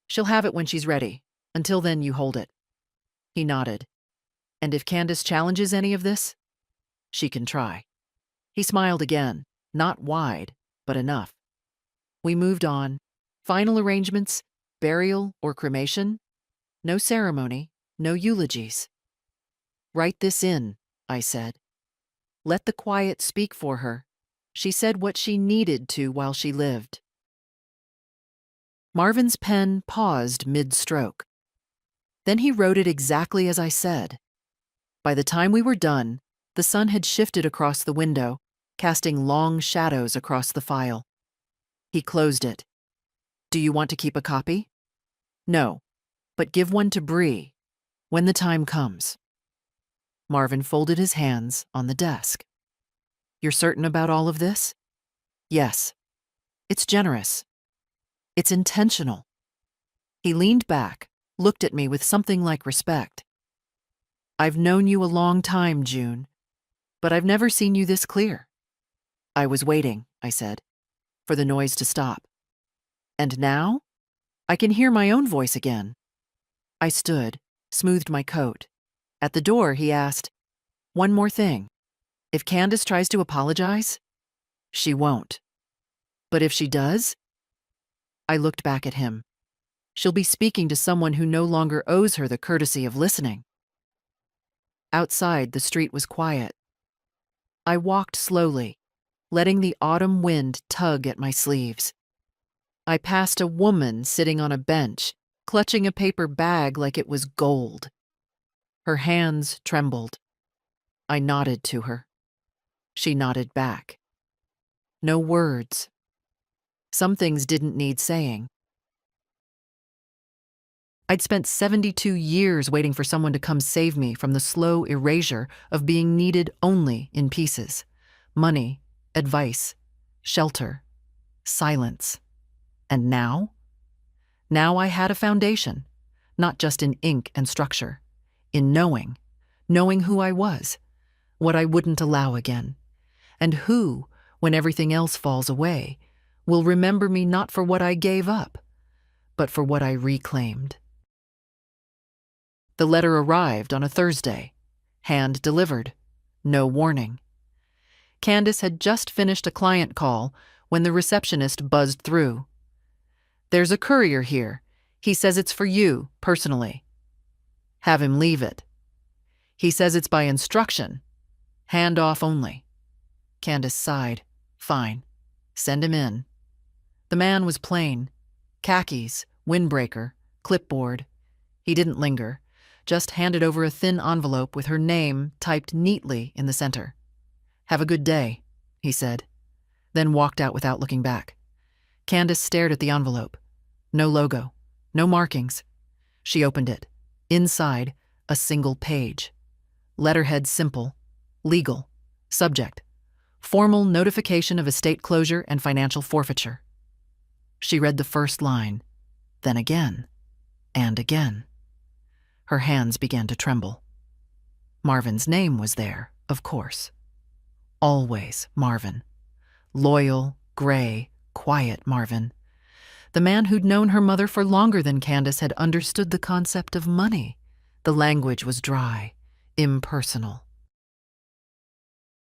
Speaker 1: "She'll have it when she's ready. Until then, you hold it." He nodded. "And if Candace challenges any of this?" "She can try." He smiled again, not wide, but enough. We moved on. Final arrangements, burial or cremation. No ceremony, no eulogies. "Write this in," I said. "Let the quiet speak for her. She said what she needed to while she lived." Marvin's pen paused mid-stroke. Then he wrote it exactly as I said. By the time we were done, the sun had shifted across the window, casting long shadows across the file. He closed it. "Do you want to keep a copy?" "No, but give one to Bree when the time comes." Marvin folded his hands on the desk. "You're certain about all of this?" "Yes." "It's generous. It's intentional." He leaned back, looked at me with something like respect. "I've known you a long time, June, but I've never seen you this clear." "I was waiting," I said, "for the noise to stop. And now, I can hear my own voice again." I stood, smoothed my coat. At the door, he asked, "One more thing. If Candace tries to apologize?" "She won't." "But if she does?" I looked back at him. She'll be speaking to someone who no longer owes her the courtesy of listening. Outside, the street was quiet. I walked slowly, letting the autumn wind tug at my sleeves. I passed a woman sitting on a bench, clutching a paper bag like it was gold. Her hands trembled. I nodded to her. She nodded back. No words. Some things didn't need saying. I'd spent 72 years waiting for someone to come save me from the slow erasure of being needed only in pieces. Money, advice, shelter, silence. And now? Now I had a foundation, not just in ink and structure, in knowing who I was, what I wouldn't allow again, and who, when everything else falls away, will remember me not for what I gave up, but for what I reclaimed. The letter arrived on a Thursday, hand-delivered, no warning. Candace had just finished a client call when the receptionist buzzed through. "There's a courier here. He says it's for you, personally." "Have him leave it." "He says it's by instruction. Hand off only." Candace sighed. "Fine. Send him in." The man was plain. Khakis, windbreaker, clipboard. He didn't linger, just handed over a thin envelope with her name typed neatly in the center. "Have a good day," he said, then walked out without looking back. Candace stared at the envelope. No logo, no markings. She opened it. Inside, a single page. Letterhead simple, legal, subject, formal notification of estate closure and financial forfeiture. She read the first line, then again, and again. Her hands began to tremble. Marvin's name was there, of course. Always Marvin. Loyal, gray, quiet Marvin. The man who'd known her mother for longer than Candace had understood the concept of money. The language was dry, impersonal.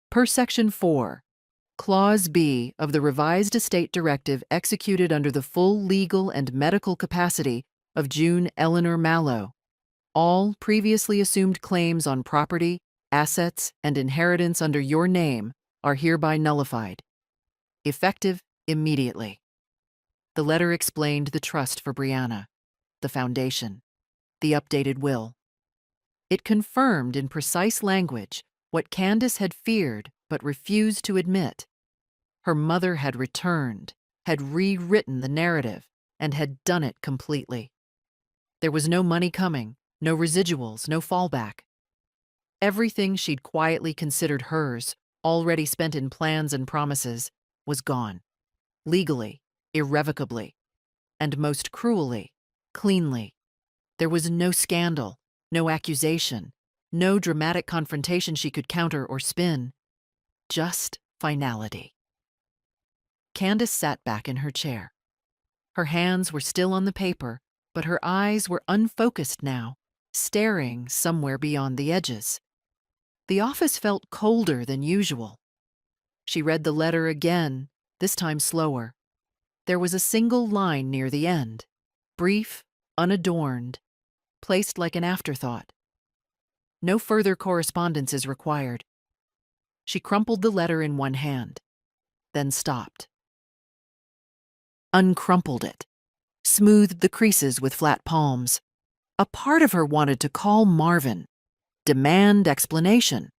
Speaker 1: Per Section 4, Clause B of the Revised Estate Directive executed under the full legal and medical capacity of June Eleanor Mallow, all previously assumed claims on property, assets, and inheritance under your name are hereby nullified. Effective immediately. The letter explained the trust for Brianna, the foundation, the updated will. It confirmed in precise language what Candace had feared but refused to admit. Her mother had returned, had rewritten the narrative, and had done it completely. There was no money coming, no residuals, no fallback. Everything she'd quietly considered hers, already spent in plans and promises, was gone. Legally, irrevocably, and most cruelly, cleanly. There was no scandal, no accusation, no dramatic confrontation she could counter or spin. Just finality. Candace sat back in her chair. Her hands were still on the paper, but her eyes were unfocused now, staring somewhere beyond the edges. The office felt colder than usual. She read the letter again, this time slower. There was a single line near the end, brief, unadorned, placed like an afterthought. No further correspondence is required. She crumpled the letter in one hand, then stopped. Uncrumpled it, smoothed the creases with flat palms. A part of her wanted to call Marvin, demand explanation,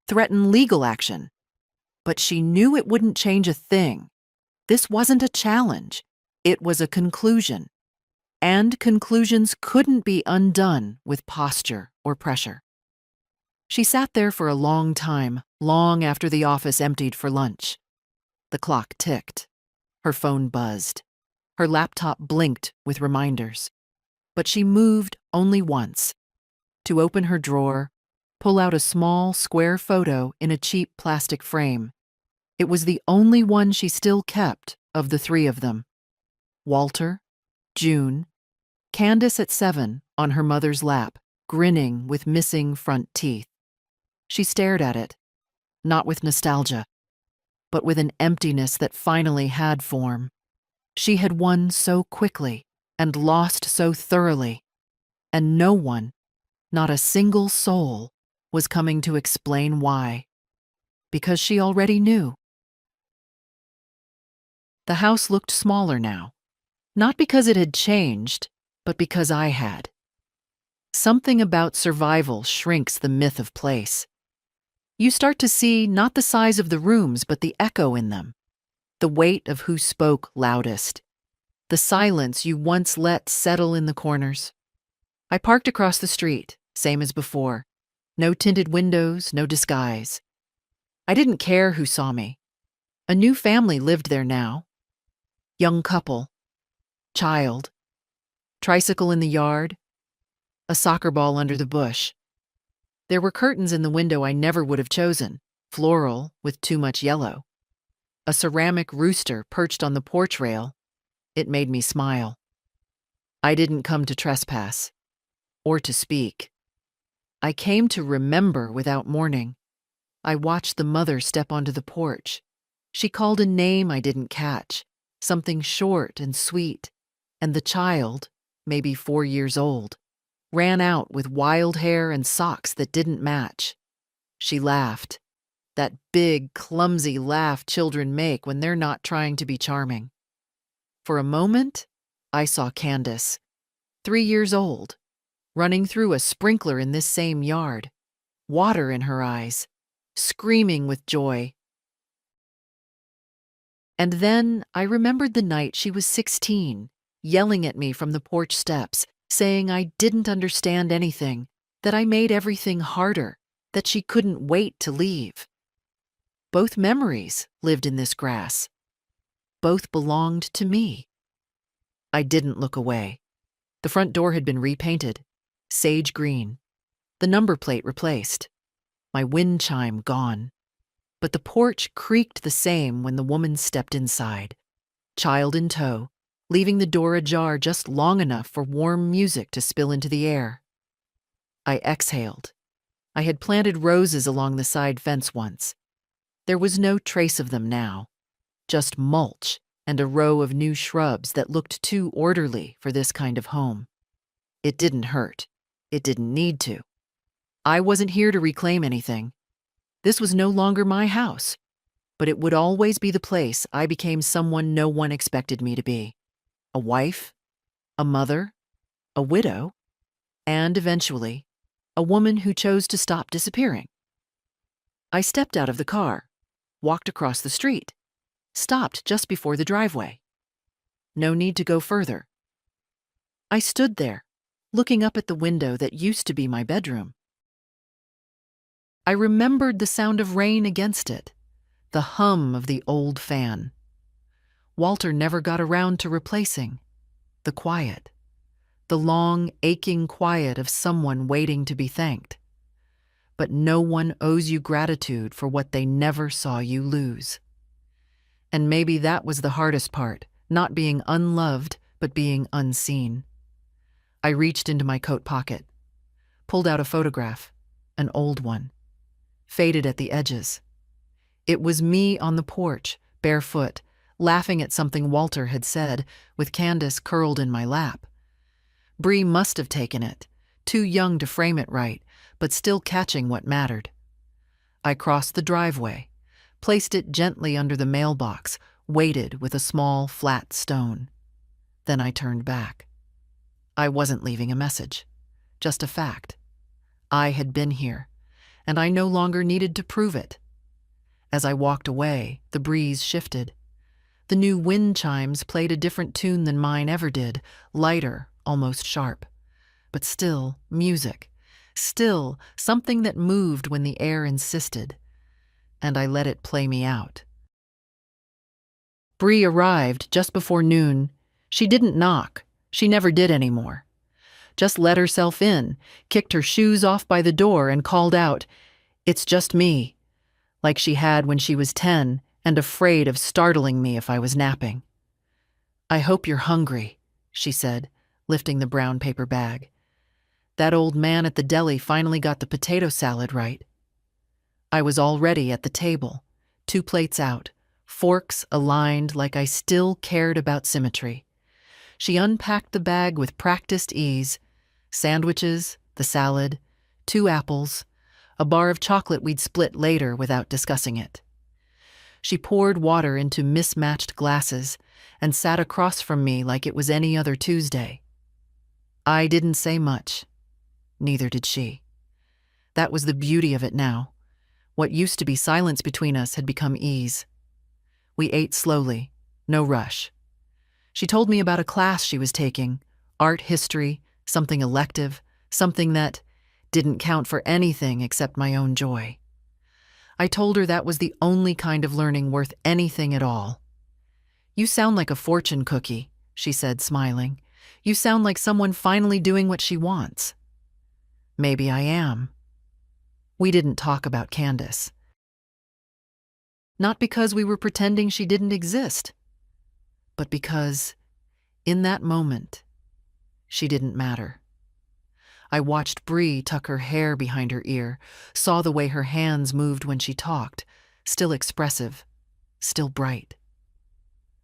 Speaker 1: threaten legal action. But she knew it wouldn't change a thing. This wasn't a challenge. It was a conclusion. And conclusions couldn't be undone with posture or pressure. She sat there for a long time, long after the office emptied for lunch. The clock ticked. Her phone buzzed. Her laptop blinked with reminders. But she moved only once. To open her drawer, pull out a small, square photo in a cheap plastic frame. It was the only one she still kept of the three of them. Walter, June, Candace at 7 on her mother's lap, grinning with missing front teeth. She stared at it, not with nostalgia, but with an emptiness that finally had form. She had won so quickly, and lost so thoroughly, and no one, not a single soul, was coming to explain why, because she already knew. The house looked smaller now, not because it had changed, but because I had. Something about survival shrinks the myth of place. You start to see not the size of the rooms, but the echo in them, the weight of who spoke loudest, the silence you once let settle in the corners. I parked across the street, same as before. No tinted windows, no disguise. I didn't care who saw me. A new family lived there now. Young couple, child, tricycle in the yard, a soccer ball under the bush. There were curtains in the window I never would have chosen, floral with too much yellow. A ceramic rooster perched on the porch rail. It made me smile. I didn't come to trespass, or to speak. I came to remember without mourning. I watched the mother step onto the porch. She called a name I didn't catch, something short and sweet, and the child, maybe 4 years old, ran out with wild hair and socks that didn't match. She laughed, that big, clumsy laugh children make when they're not trying to be charming. For a moment, I saw Candace, 3 years old, running through a sprinkler in this same yard, water in her eyes, screaming with joy. And then I remembered the night she was 16, yelling at me from the porch steps, saying I didn't understand anything, that I made everything harder, that she couldn't wait to leave. Both memories lived in this grass. Both belonged to me. I didn't look away. The front door had been repainted, sage green, the number plate replaced, my wind chime gone. But the porch creaked the same when the woman stepped inside, child in tow, leaving the door ajar just long enough for warm music to spill into the air. I exhaled. I had planted roses along the side fence once. There was no trace of them now, just mulch and a row of new shrubs that looked too orderly for this kind of home. It didn't hurt. It didn't need to. I wasn't here to reclaim anything. This was no longer my house, but it would always be the place I became someone no one expected me to be. A wife, a mother, a widow, and eventually, a woman who chose to stop disappearing. I stepped out of the car, walked across the street, stopped just before the driveway. No need to go further. I stood there, looking up at the window that used to be my bedroom. I remembered the sound of rain against it, the hum of the old fan. Walter never got around to replacing. The quiet. The long, aching quiet of someone waiting to be thanked. But no one owes you gratitude for what they never saw you lose. And maybe that was the hardest part, not being unloved, but being unseen. I reached into my coat pocket, pulled out a photograph, an old one, faded at the edges. It was me on the porch, barefoot, laughing at something Walter had said, with Candace curled in my lap. Bree must have taken it, too young to frame it right, but still catching what mattered. I crossed the driveway, placed it gently under the mailbox, weighted with a small, flat stone. Then I turned back. I wasn't leaving a message, just a fact. I had been here, and I no longer needed to prove it. As I walked away, the breeze shifted. The new wind chimes played a different tune than mine ever did, lighter, almost sharp. But still, music. Still, something that moved when the air insisted. And I let it play me out. Bree arrived just before noon. She didn't knock. She never did anymore. Just let herself in, kicked her shoes off by the door and called out, "It's just me," like she had when she was 10 and afraid of startling me if I was napping. "I hope you're hungry," she said, lifting the brown paper bag. That old man at the deli finally got the potato salad right. I was already at the table, 2 plates out, forks aligned like I still cared about symmetry. She unpacked the bag with practiced ease. Sandwiches, the salad, 2 apples, a bar of chocolate we'd split later without discussing it. She poured water into mismatched glasses and sat across from me like it was any other Tuesday. I didn't say much. Neither did she. That was the beauty of it now. What used to be silence between us had become ease. We ate slowly, no rush. She told me about a class she was taking, art history, something elective, something that didn't count for anything except my own joy. I told her that was the only kind of learning worth anything at all. "You sound like a fortune cookie," she said, smiling. "You sound like someone finally doing what she wants." Maybe I am. We didn't talk about Candace. Not because we were pretending she didn't exist, but because, in that moment, she didn't matter. I watched Bree tuck her hair behind her ear, saw the way her hands moved when she talked, still expressive, still bright.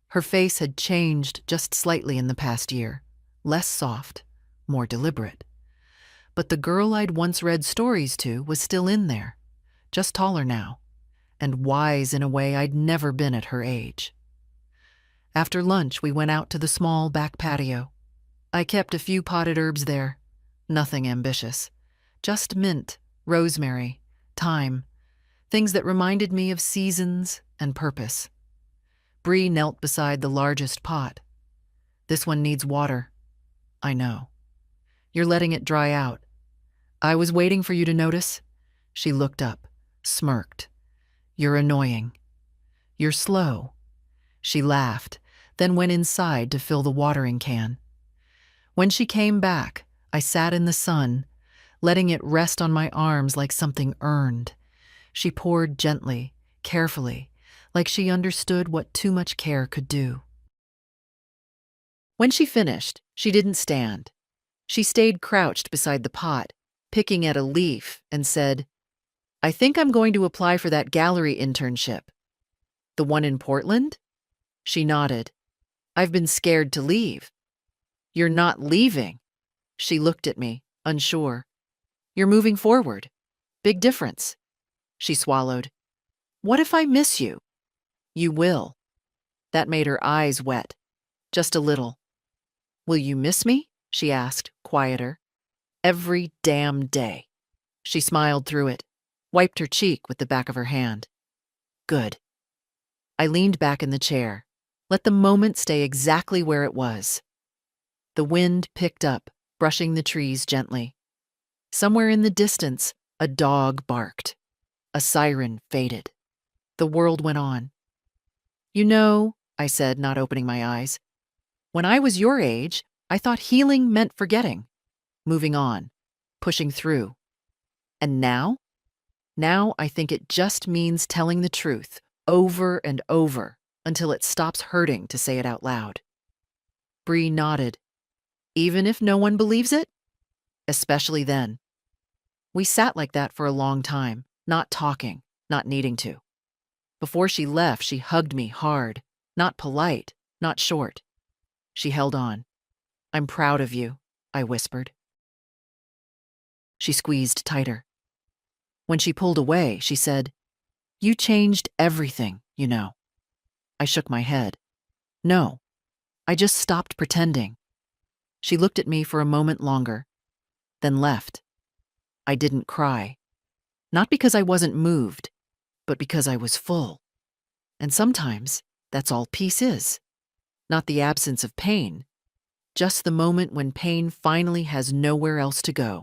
Speaker 1: Her face had changed just slightly in the past year, less soft, more deliberate. But the girl I'd once read stories to was still in there, just taller now, and wise in a way I'd never been at her age. After lunch, we went out to the small back patio. I kept a few potted herbs there, nothing ambitious, just mint, rosemary, thyme, things that reminded me of seasons and purpose. Bree knelt beside the largest pot. "This one needs water." "I know. You're letting it dry out. I was waiting for you to notice." She looked up, smirked. "You're annoying. You're slow." She laughed, then went inside to fill the watering can. When she came back, I sat in the sun, letting it rest on my arms like something earned. She poured gently, carefully, like she understood what too much care could do. When she finished, she didn't stand. She stayed crouched beside the pot, picking at a leaf, and said, "I think I'm going to apply for that gallery internship." "The one in Portland?" She nodded. "I've been scared to leave." "You're not leaving." She looked at me, unsure. "You're moving forward. Big difference." She swallowed. "What if I miss you?" "You will." That made her eyes wet. Just a little. "Will you miss me?" she asked, quieter. "Every damn day." She smiled through it, wiped her cheek with the back of her hand. "Good." I leaned back in the chair, let the moment stay exactly where it was. The wind picked up, brushing the trees gently. Somewhere in the distance, a dog barked. A siren faded. The world went on. "You know," I said, not opening my eyes, "when I was your age, I thought healing meant forgetting, moving on, pushing through. And now? Now I think it just means telling the truth over and over until it stops hurting to say it out loud." Bree nodded. "Even if no one believes it?" "Especially then." We sat like that for a long time, not talking, not needing to. Before she left, she hugged me hard, not polite, not short. She held on. "I'm proud of you," I whispered. She squeezed tighter. When she pulled away, she said, "You changed everything, you know." I shook my head. "No, I just stopped pretending." She looked at me for a moment longer, then left. I didn't cry. Not because I wasn't moved, but because I was full. And sometimes that's all peace is. Not the absence of pain, just the moment when pain finally has nowhere else to go.